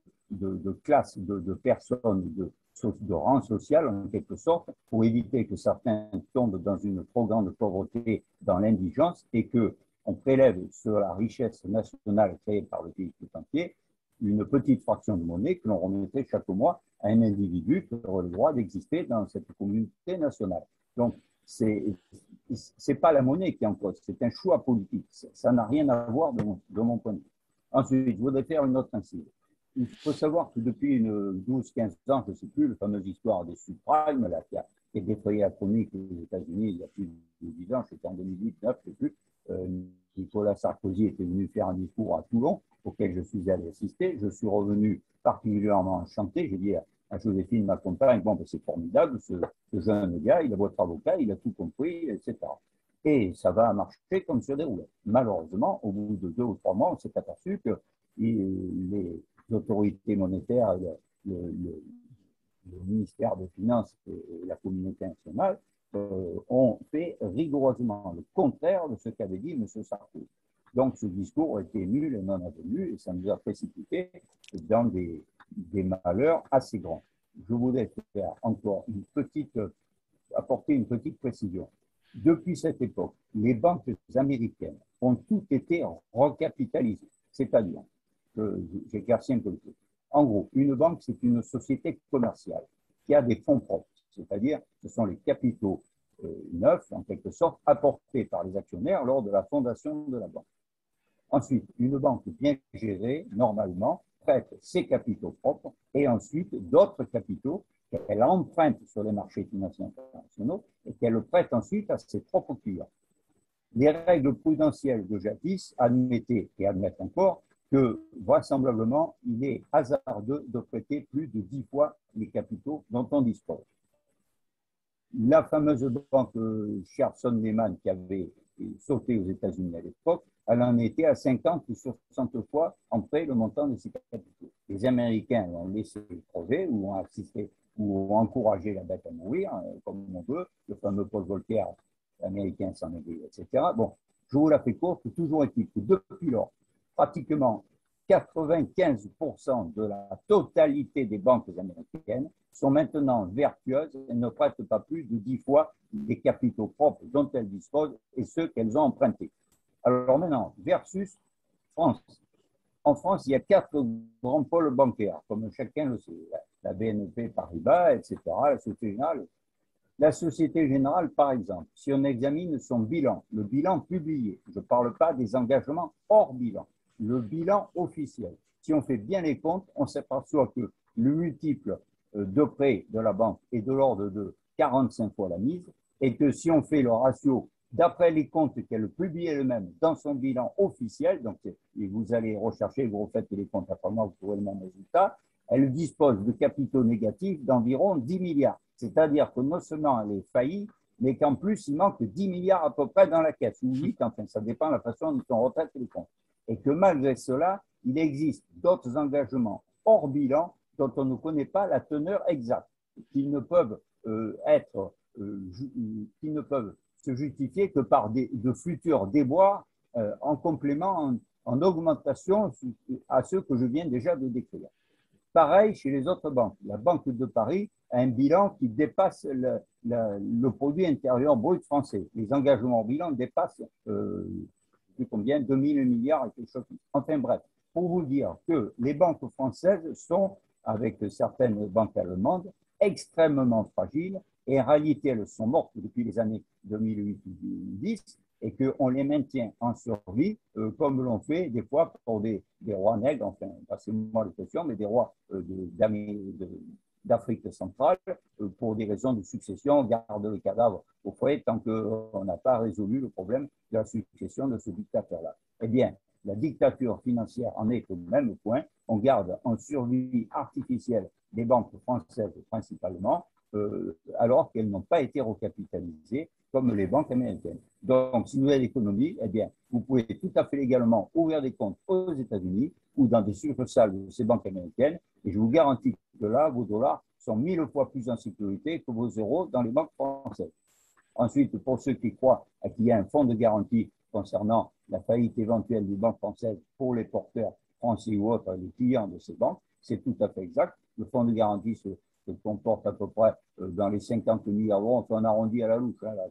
S7: classe, de personnes, de rang social en quelque sorte, pour éviter que certains tombent dans une trop grande pauvreté, dans l'indigence, et qu'on prélève sur la richesse nationale créée par le pays tout entier une petite fraction de monnaie que l'on remettrait chaque mois à un individu qui aurait le droit d'exister dans cette communauté nationale. Donc, c'est pas la monnaie qui est en cause, c'est un choix politique. Ça n'a rien à voir de mon point de vue. Ensuite, je voudrais faire une autre incise. Il faut savoir que depuis 12-15 ans, je ne sais plus, la fameuse histoire des subprimes, là, qui a défrayé la chronique aux États-Unis il y a plus de 10 ans, c'était en 2008, 9, je ne sais plus. Nicolas Sarkozy était venu faire un discours à Toulon, auquel je suis allé assister. Je suis revenu particulièrement enchanté. J'ai dit à Joséphine, ma compagne, bon, ben, c'est formidable, ce jeune gars, il a votre avocat, il a tout compris, etc. Et ça va marcher comme sur des roulettes. Malheureusement, au bout de 2 ou 3 mois, on s'est aperçu que les autorités monétaires, le ministère des Finances et la communauté nationale ont fait rigoureusement le contraire de ce qu'avait dit M. Sarkozy. Donc, ce discours a été nul et non avenu, et ça nous a précipité dans des malheurs assez grands. Je voudrais faire encore apporter une petite précision. Depuis cette époque, les banques américaines ont toutes été recapitalisées, c'est-à-dire que j'éclaircis un peu le truc. En gros, une banque, c'est une société commerciale qui a des fonds propres, c'est-à-dire ce sont les capitaux neufs, en quelque sorte, apportés par les actionnaires lors de la fondation de la banque. Ensuite, une banque bien gérée, normalement, prête ses capitaux propres et ensuite d'autres capitaux qu'elle emprunte sur les marchés financiers internationaux et qu'elle prête ensuite à ses propres clients. Les règles prudentielles de jadis admettaient et admettent encore que vraisemblablement, il est hasardeux de prêter plus de 10 fois les capitaux dont on dispose. La fameuse banque Sherson Lehman qui avait sauté aux États-Unis à l'époque, elle en était à 50 ou 60 fois en prêt le montant de ses capitaux. Les Américains ont laissé crever ou ont assisté ou ont encouragé la bête à mourir, comme on veut, le fameux Paul Volcker américain s'en est, etc. Bon, je vous la fais courte, toujours est-il que depuis lors, pratiquement 95% de la totalité des banques américaines sont maintenant vertueuses et ne prêtent pas plus de 10 fois les capitaux propres dont elles disposent et ceux qu'elles ont empruntés. Alors maintenant, versus France. En France, il y a 4 grands pôles bancaires, comme chacun le sait. La BNP Paribas, etc., la Société Générale. La Société Générale, par exemple, si on examine son bilan, le bilan publié, je ne parle pas des engagements hors bilan, le bilan officiel. Si on fait bien les comptes, on s'aperçoit que le multiple de prêt de la banque est de l'ordre de 45 fois la mise et que si on fait le ratio d'après les comptes qu'elle publie elle-même dans son bilan officiel, donc vous allez rechercher, vous refaites les comptes après moi, vous trouvez le même résultat, elle dispose de capitaux négatifs d'environ 10 milliards. C'est-à-dire que non seulement elle est faillie, mais qu'en plus, il manque 10 milliards à peu près dans la caisse, ou 8, enfin, ça dépend de la façon dont on retraite les comptes. Et que malgré cela, il existe d'autres engagements hors bilan dont on ne connaît pas la teneur exacte, qui ne peuvent qui ne peuvent se justifier que par de futurs déboires en complément, en augmentation à ceux que je viens déjà de décrire. Pareil chez les autres banques. La Banque de Paris a un bilan qui dépasse le produit intérieur brut français. Les engagements en bilan dépassent, combien, 2000 milliards et quelque chose. Enfin bref, pour vous dire que les banques françaises sont, avec certaines banques allemandes, extrêmement fragiles et en réalité, elles sont mortes depuis les années 2008-2010 et qu'on les maintient en survie, comme l'on fait des fois pour des rois nègres, enfin, passez-moi l'expression, mais des rois d'Afrique centrale, pour des raisons de succession, on garde le cadavre au foyer tant qu'on n'a pas résolu le problème de la succession de ce dictateur-là. Eh bien, la dictature financière en est au même point. On garde en survie artificielle des banques françaises principalement, alors qu'elles n'ont pas été recapitalisées comme les banques américaines. Donc, si vous avez l'économie, eh bien, vous pouvez tout à fait légalement ouvrir des comptes aux États-Unis ou dans des succursales de ces banques américaines, et je vous garantis que là, vos dollars sont 1000 fois plus en sécurité que vos euros dans les banques françaises. Ensuite, pour ceux qui croient qu'il y a un fonds de garantie concernant la faillite éventuelle des banques françaises pour les porteurs français ou autres, les clients de ces banques, c'est tout à fait exact. Le fonds de garantie se comporte à peu près dans les 50 milliards d'euros. On arrondit à la louche. Hein, là.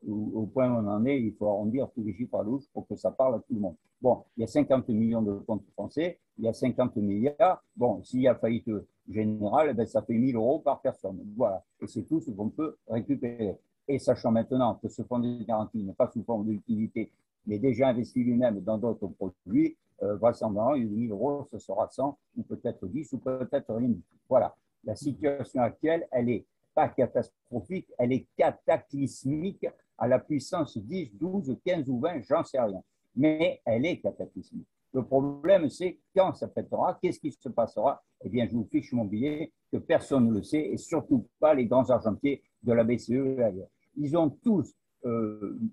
S7: Au point où on en est, il faut arrondir tous les chiffres à la louche pour que ça parle à tout le monde. Bon, il y a 50 millions de comptes français, il y a 50 milliards. Bon, s'il y a faillite générale, ben, ça fait 1000 euros par personne. Voilà. Et c'est tout ce qu'on peut récupérer. Et sachant maintenant que ce fonds de garantie n'est pas sous forme d'utilité, mais déjà investi lui-même dans d'autres produits, vraisemblablement, il y a 1000 euros, ce sera 100, ou peut-être 10, ou peut-être rien du tout. Voilà. La situation actuelle, elle n'est pas catastrophique, elle est cataclysmique à la puissance 10, 12, 15 ou 20, j'en sais rien. Mais elle est cataclysmique. Le problème, c'est quand ça pètera, qu'est-ce qui se passera? Eh bien, je vous fiche mon billet, que personne ne le sait, et surtout pas les grands argentiers de la BCE et ailleurs. Ils ont tous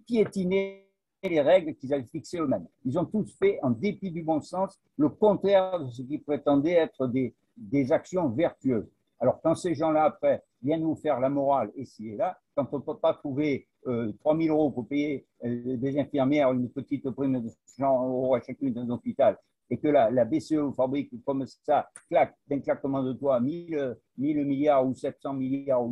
S7: piétiné les règles qu'ils avaient fixées eux-mêmes. Ils ont tous fait, en dépit du bon sens, le contraire de ce qui prétendait être des actions vertueuses. Alors, quand ces gens-là, après, viennent nous faire la morale ici et là, quand on ne peut pas trouver 3 000 euros pour payer des infirmières une petite prime de 100 euros à chacune dans l'hôpital, et que la BCE fabrique comme ça, clac, d'un claquement de doigts, 1000 milliards ou 700 milliards,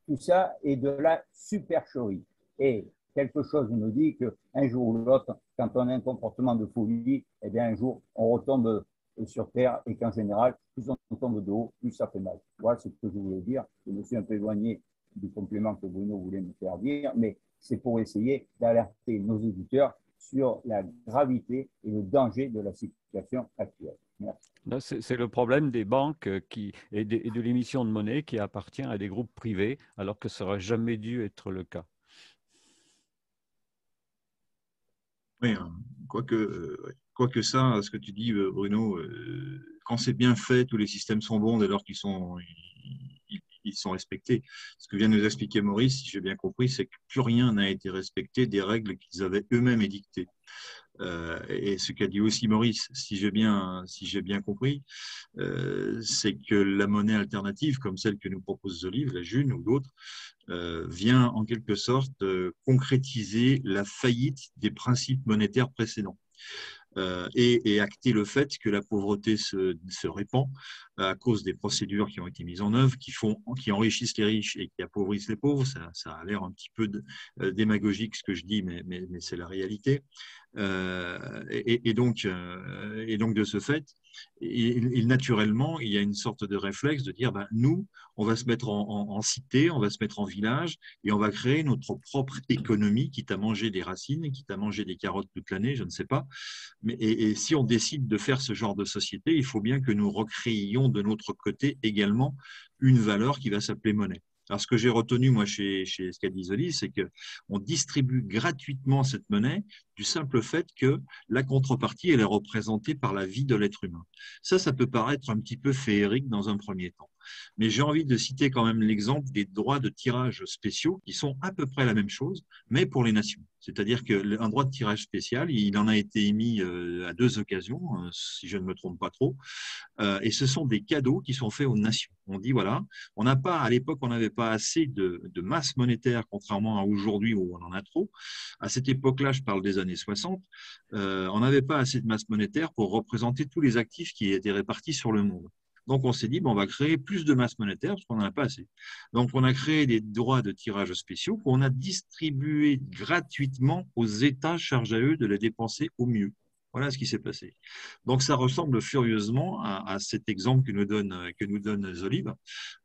S7: tout ça est de la supercherie. Et quelque chose nous dit qu'un jour ou l'autre, quand on a un comportement de folie, eh bien un jour, on retombe sur Terre et qu'en général, plus on tombe de haut, plus ça fait mal. Voilà ce que je voulais dire. Je me suis un peu éloigné du complément que Bruno voulait me faire dire, mais c'est pour essayer d'alerter nos auditeurs sur la gravité et le danger de la situation actuelle. Merci.
S3: C'est le problème des banques et de l'émission de monnaie qui appartient à des groupes privés, alors que ça n'aurait jamais dû être le cas.
S4: Oui, quoique ça, ce que tu dis, Bruno, quand c'est bien fait, tous les systèmes sont bons dès lors qu'ils sont respectés. Ce que vient de nous expliquer Maurice, si j'ai bien compris, c'est que plus rien n'a été respecté des règles qu'ils avaient eux-mêmes édictées. Et ce qu'a dit aussi Maurice, si j'ai bien compris, c'est que la monnaie alternative, comme celle que nous propose The Livre, la June ou d'autres, vient en quelque sorte concrétiser la faillite des principes monétaires précédents. Et acter le fait que la pauvreté se répand à cause des procédures qui ont été mises en œuvre, qui enrichissent les riches et qui appauvrissent les pauvres. Ça a l'air un petit peu démagogique ce que je dis, mais c'est la réalité. Et donc de ce fait, naturellement, il y a une sorte de réflexe de dire, nous, on va se mettre en cité, on va se mettre en village et on va créer notre propre économie, quitte à manger des racines, quitte à manger des carottes toute l'année, je ne sais pas. Et si on décide de faire ce genre de société, il faut bien que nous recréions de notre côté également une valeur qui va s'appeler monnaie. Alors, ce que j'ai retenu, moi, chez ce qu'a dit Zoli, c'est qu'on distribue gratuitement cette monnaie du simple fait que la contrepartie, elle est représentée par la vie de l'être humain. Ça peut paraître un petit peu féerique dans un premier temps. Mais j'ai envie de citer quand même l'exemple des droits de tirage spéciaux qui sont à peu près la même chose, mais pour les nations. C'est-à-dire qu'un droit de tirage spécial, il en a été émis à 2 occasions, si je ne me trompe pas trop, et ce sont des cadeaux qui sont faits aux nations. On dit, voilà, à l'époque, on n'avait pas assez de masse monétaire, contrairement à aujourd'hui où on en a trop. À cette époque-là, je parle des années 60, on n'avait pas assez de masse monétaire pour représenter tous les actifs qui étaient répartis sur le monde. Donc, on s'est dit, on va créer plus de masse monétaire parce qu'on n'en a pas assez. Donc, on a créé des droits de tirage spéciaux qu'on a distribués gratuitement aux États chargés à eux de les dépenser au mieux. Voilà ce qui s'est passé. Donc, ça ressemble furieusement à cet exemple que nous donne Zolive,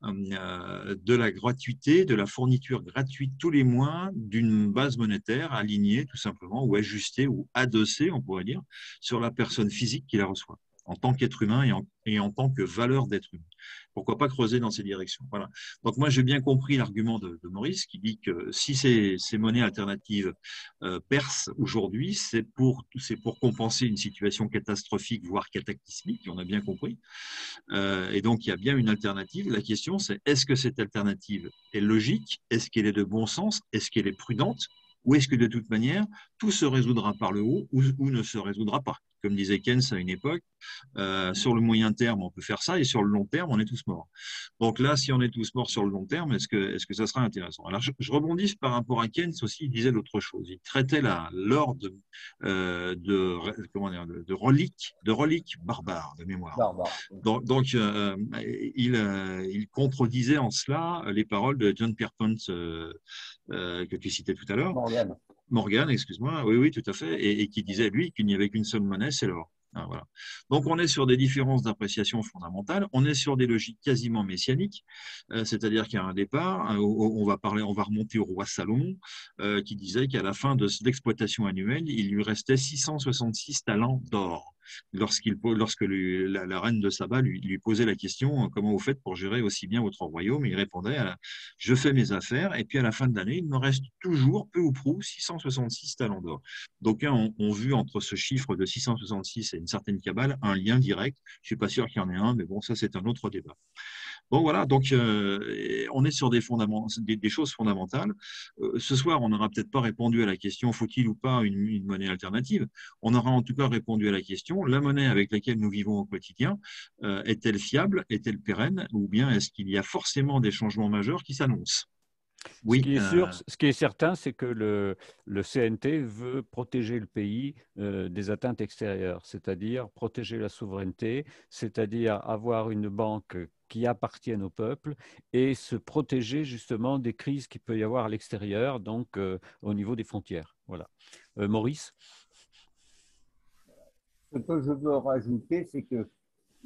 S4: de la gratuité, de la fourniture gratuite tous les mois d'une base monétaire alignée tout simplement, ou ajustée, ou adossée, on pourrait dire, sur la personne physique qui la reçoit. en tant qu'être humain et en tant que valeur d'être humain. Pourquoi pas creuser dans ces directions? Voilà. Donc moi, j'ai bien compris l'argument de Maurice qui dit que si ces monnaies alternatives percent aujourd'hui, c'est pour compenser une situation catastrophique, voire cataclysmique, on a bien compris. Et donc, il y a bien une alternative. La question, c'est est-ce que cette alternative est logique? Est-ce qu'elle est de bon sens? Est-ce qu'elle est prudente? Ou est-ce que de toute manière, tout se résoudra par le haut ou ne se résoudra pas? Comme disait Keynes à une époque, sur le moyen terme, on peut faire ça, et sur le long terme, on est tous morts. Donc là, si on est tous morts sur le long terme, est-ce que ça sera intéressant? Alors, je rebondis par rapport à Keynes aussi, il disait l'autre chose. Il traitait l'or comment dire, de reliques barbares de mémoire.
S7: Barbare.
S4: Donc, il contredisait en cela les paroles de John Pierpont que tu citais tout à l'heure. Morgan, excuse-moi, oui, tout à fait, et qui disait, lui, qu'il n'y avait qu'une seule monnaie, c'est l'or. Ah, voilà. Donc, on est sur des différences d'appréciation fondamentales, on est sur des logiques quasiment messianiques, c'est-à-dire qu'il y a un départ, on va remonter au roi Salomon, qui disait qu'à la fin de l'exploitation annuelle, il lui restait 666 talents d'or. Lorsque la reine de Saba lui posait la question, comment vous faites pour gérer aussi bien votre royaume? Il répondait, je fais mes affaires, et puis à la fin de l'année, il me reste toujours, peu ou prou, 666 talents d'or. D'aucuns ont vu entre ce chiffre de 666 et une certaine cabale un lien direct. Je ne suis pas sûr qu'il y en ait un, mais bon, ça c'est un autre débat. Bon, voilà, donc on est sur des choses fondamentales. Ce soir, on n'aura peut-être pas répondu à la question, faut-il ou pas une monnaie alternative? On aura en tout cas répondu à la question, la monnaie avec laquelle nous vivons au quotidien, est-elle fiable, est-elle pérenne, ou bien est-ce qu'il y a forcément des changements majeurs qui s'annoncent? Oui,
S3: Ce qui est certain, c'est que le CNT veut protéger le pays des atteintes extérieures, c'est-à-dire protéger la souveraineté, c'est-à-dire avoir une banque qui appartienne au peuple et se protéger justement des crises qu'il peut y avoir à l'extérieur, donc au niveau des frontières. Voilà. Maurice?
S7: Ce que je veux rajouter, c'est que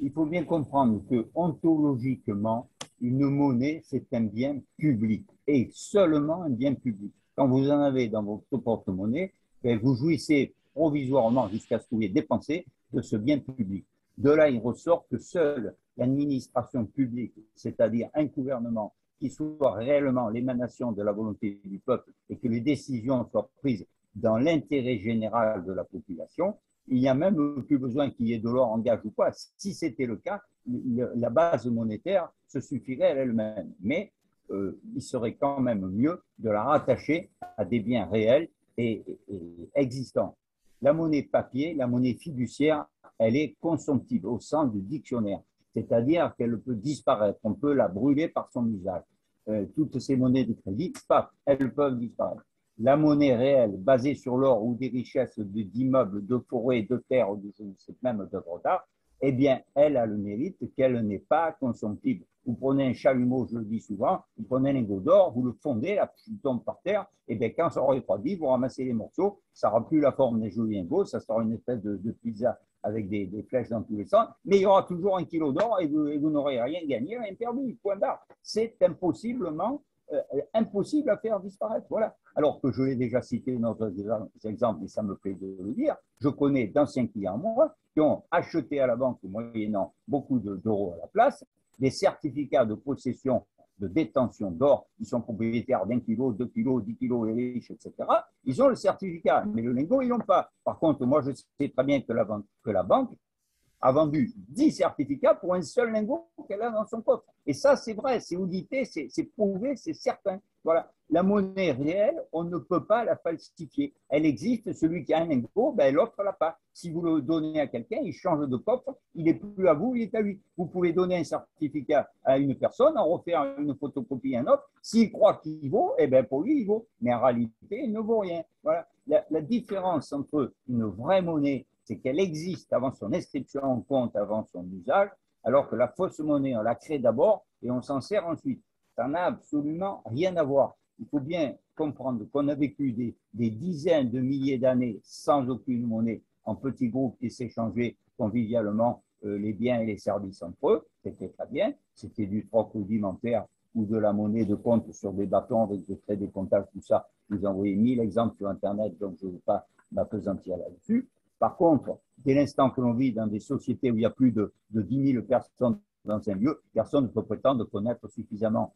S7: il faut bien comprendre que ontologiquement, une monnaie, c'est un bien public et seulement un bien public. Quand vous en avez dans votre porte-monnaie, vous jouissez provisoirement jusqu'à ce que vous ayez dépensé de ce bien public. De là, il ressort que seule l'administration publique, c'est-à-dire un gouvernement qui soit réellement l'émanation de la volonté du peuple et que les décisions soient prises dans l'intérêt général de la population, il n'y a même plus besoin qu'il y ait de l'or en gage ou quoi. Si c'était le cas, la base monétaire se suffirait à elle-même. Mais il serait quand même mieux de la rattacher à des biens réels et existants. La monnaie papier, la monnaie fiduciaire, elle est consomptible au sens du dictionnaire. C'est-à-dire qu'elle peut disparaître, on peut la brûler par son usage. Toutes ces monnaies de crédit, elles peuvent disparaître. La monnaie réelle basée sur l'or ou des richesses d'immeubles, de forêts, de terres, ou même d'œuvres d'art, eh bien, elle a le mérite qu'elle n'est pas consomptible. Vous prenez un chalumeau, je le dis souvent, vous prenez un lingot d'or, vous le fondez, la tombe par terre, et bien quand ça aura refroidi, vous ramassez les morceaux, ça n'aura plus la forme des jolis lingots, ça sera une espèce de pizza avec des flèches dans tous les sens, mais il y aura toujours 1 kilo d'or et vous n'aurez rien gagné, rien perdu, point barre. C'est impossible à faire disparaître. Voilà. Alors que je l'ai déjà cité dans d'autres exemples, et ça me plaît de le dire, je connais d'anciens clients moi qui ont acheté à la banque, moyennant beaucoup d'euros à la place, des certificats de possession de détention d'or, qui sont propriétaires d'1 kilo, 2 kilos, 10 kilos, les riches, etc. Ils ont le certificat, mais le lingot, ils n'ont pas. Par contre, moi, je sais très bien que la banque a vendu 10 certificats pour un seul lingot qu'elle a dans son coffre. Et ça, c'est vrai, c'est audité, c'est prouvé, c'est certain. Voilà. La monnaie réelle, on ne peut pas la falsifier. Elle existe, celui qui a un lingot, l'autre l'a pas. Si vous le donnez à quelqu'un, il change de coffre, il n'est plus à vous, il est à lui. Vous pouvez donner un certificat à une personne, en refaire une photocopie à un autre. S'il croit qu'il vaut, pour lui, il vaut. Mais en réalité, il ne vaut rien. Voilà. La différence entre une vraie monnaie, c'est qu'elle existe avant son inscription en compte, avant son usage, alors que la fausse monnaie, on la crée d'abord et on s'en sert ensuite. Ça n'a absolument rien à voir. Il faut bien comprendre qu'on a vécu des dizaines de milliers d'années sans aucune monnaie, en petits groupes qui s'échangeaient convivialement les biens et les services entre eux. C'était très bien. C'était du troc rudimentaire ou de la monnaie de compte sur des bâtons avec des traits, des comptages, tout ça. Vous envoyez 1000 exemples sur Internet, donc je ne veux pas m'appesantir là-dessus. Par contre, dès l'instant que l'on vit dans des sociétés où il y a plus de 10 000 personnes dans un lieu, personne ne peut prétendre connaître suffisamment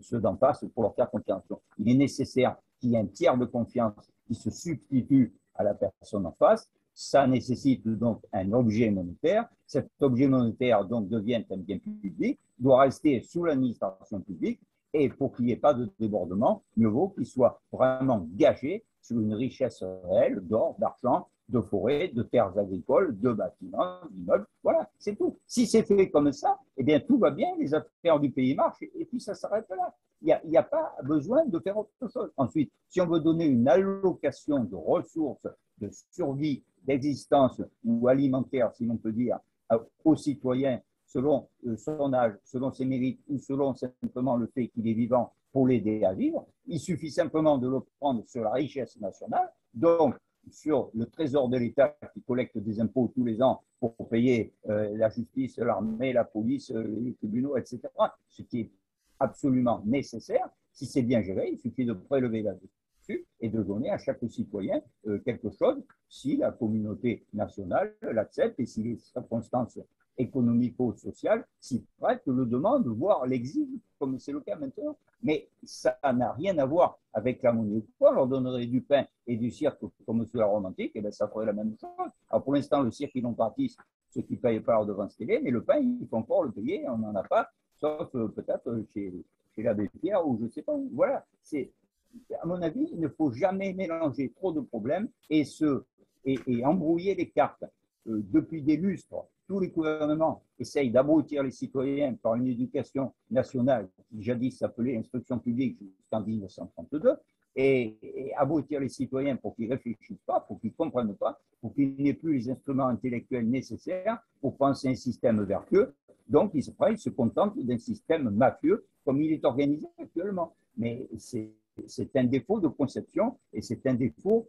S7: ceux d'en face pour leur faire confiance. Donc, il est nécessaire qu'il y ait un tiers de confiance qui se substitue à la personne en face. Ça nécessite donc un objet monétaire. Cet objet monétaire donc devient un bien public, doit rester sous l'administration publique, et pour qu'il n'y ait pas de débordement, mieux vaut qu'il soit vraiment gagé sur une richesse réelle d'or, d'argent, de forêts, de terres agricoles, de bâtiments, d'immeubles. Voilà, c'est tout. Si c'est fait comme ça, eh bien tout va bien, les affaires du pays marchent, et puis ça s'arrête là. Il n'y a pas besoin de faire autre chose. Ensuite, si on veut donner une allocation de ressources, de survie, d'existence ou alimentaire, si l'on peut dire, aux citoyens, selon son âge, selon ses mérites ou selon simplement le fait qu'il est vivant pour l'aider à vivre, il suffit simplement de le prendre sur la richesse nationale, donc sur le trésor de l'État qui collecte des impôts tous les ans pour payer la justice, l'armée, la police, les tribunaux, etc., ce qui est absolument nécessaire. Si c'est bien géré, il suffit de prélever là-dessus et de donner à chaque citoyen quelque chose si la communauté nationale l'accepte et si les circonstances économico-sociales s'y prêtent, le demandent, voire l'exigent, comme c'est le cas maintenant. Mais ça n'a rien à voir avec la monnaie. Pourquoi on leur donnerait du pain et du cirque comme sous la Rome antique? Eh bien, ça ferait la même chose. Alors pour l'instant, le cirque, ils l'ont parti, ceux qui ne payent pas leur devance télé, mais le pain, il faut encore le payer, on n'en a pas, sauf peut-être chez l'abbé Pierre ou je ne sais pas où. Voilà, à mon avis, il ne faut jamais mélanger trop de problèmes et embrouiller les cartes. Depuis des lustres, tous les gouvernements essayent d'abrutir les citoyens par une éducation nationale qui jadis s'appelait instruction publique jusqu'en 1932, et abrutir les citoyens pour qu'ils ne réfléchissent pas, pour qu'ils ne comprennent pas, pour qu'ils n'aient plus les instruments intellectuels nécessaires pour penser un système vertueux. Donc, ils se contentent d'un système mafieux comme il est organisé actuellement. Mais c'est un défaut de conception et c'est un défaut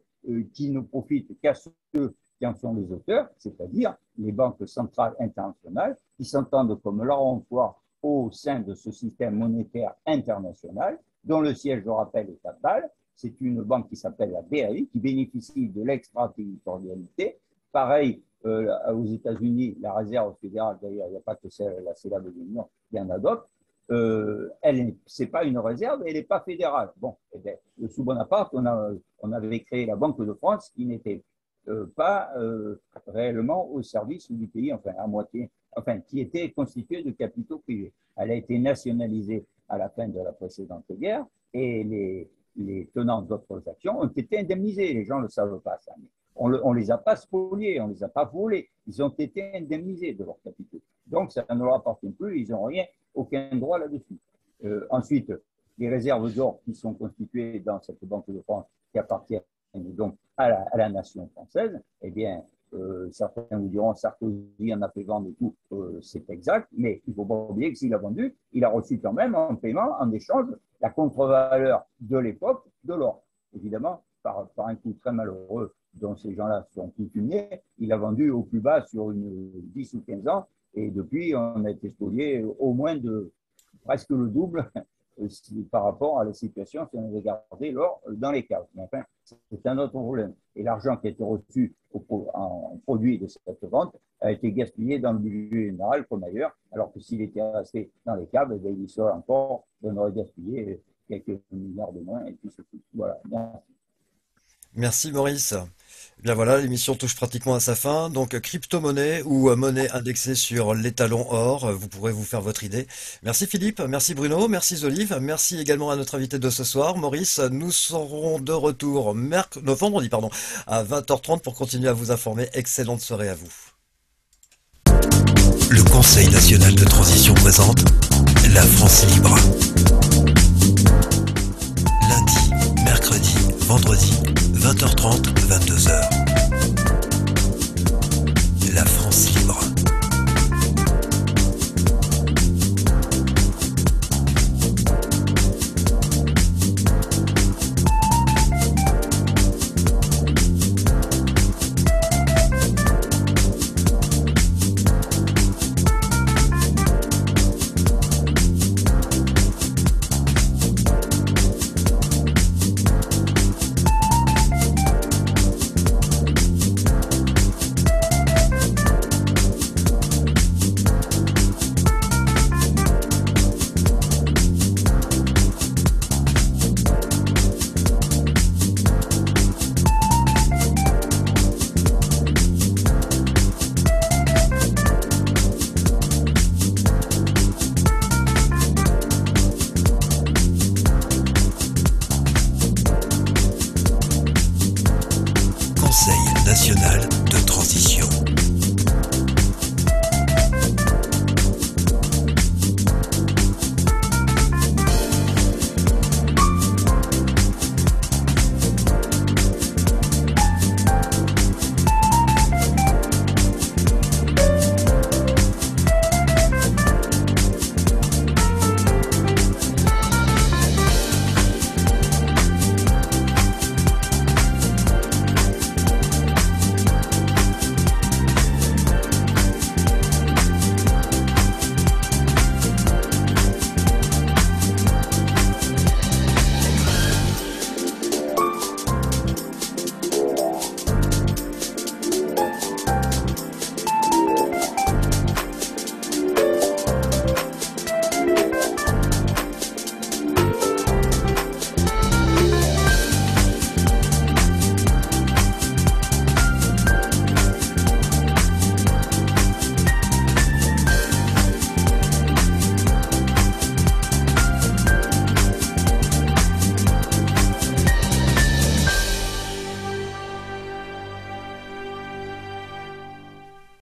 S7: qui ne profite qu'à ceux qui en sont les auteurs, c'est-à-dire les banques centrales internationales qui s'entendent comme leur emploi au sein de ce système monétaire international, dont le siège, je rappelle, est à Bâle. C'est une banque qui s'appelle la BAI, qui bénéficie de l'extraterritorialité. Pareil, aux États-Unis, la réserve fédérale, d'ailleurs, il n'y a pas que la célèbre de l'Union, il y en a d'autres. Ce n'est pas une réserve, elle n'est pas fédérale. Bon, eh bien, sous Bonaparte, on avait créé la Banque de France qui n'était pas réellement au service du pays, enfin à moitié, enfin qui était constituée de capitaux privés. Elle a été nationalisée à la fin de la précédente guerre et les tenants d'autres actions ont été indemnisés. Les gens ne le savent pas, ça. Mais on ne les a pas spoliés, on ne les a pas volés. Ils ont été indemnisés de leurs capitaux. Donc ça ne leur appartient plus, ils n'ont rien, aucun droit là-dessus. Ensuite, les réserves d'or qui sont constituées dans cette Banque de France qui appartiennent donc à la nation française, eh bien, certains vous diront Sarkozy en a fait vendre et tout, c'est exact, mais il ne faut pas oublier que s'il a vendu, il a reçu quand même en paiement, en échange, la contre-valeur de l'époque de l'or. Évidemment, par un coup très malheureux dont ces gens-là sont coutumiers, il a vendu au plus bas sur une 10 ou 15 ans, et depuis, on a été spolié au moins de presque le double par rapport à la situation si on avait gardé l'or dans les caves. Mais enfin, c'est un autre problème. Et l'argent qui a été reçu en produit de cette vente a été gaspillé dans le budget général comme ailleurs, alors que s'il était resté dans les caves, eh il serait encore, on aurait gaspillé quelques milliards de moins. Et puis voilà.
S1: Merci Maurice. Bien voilà, l'émission touche pratiquement à sa fin. Donc crypto-monnaie ou monnaie indexée sur l'étalon or, vous pourrez vous faire votre idée. Merci Philippe, merci Bruno, merci Olive, merci également à notre invité de ce soir, Maurice. Nous serons de retour vendredi à 20h30 pour continuer à vous informer. Excellente soirée à vous.
S2: Le Conseil national de transition présente la France libre. Lundi, mercredi, vendredi, 20h30, 22h. La France libre. nationale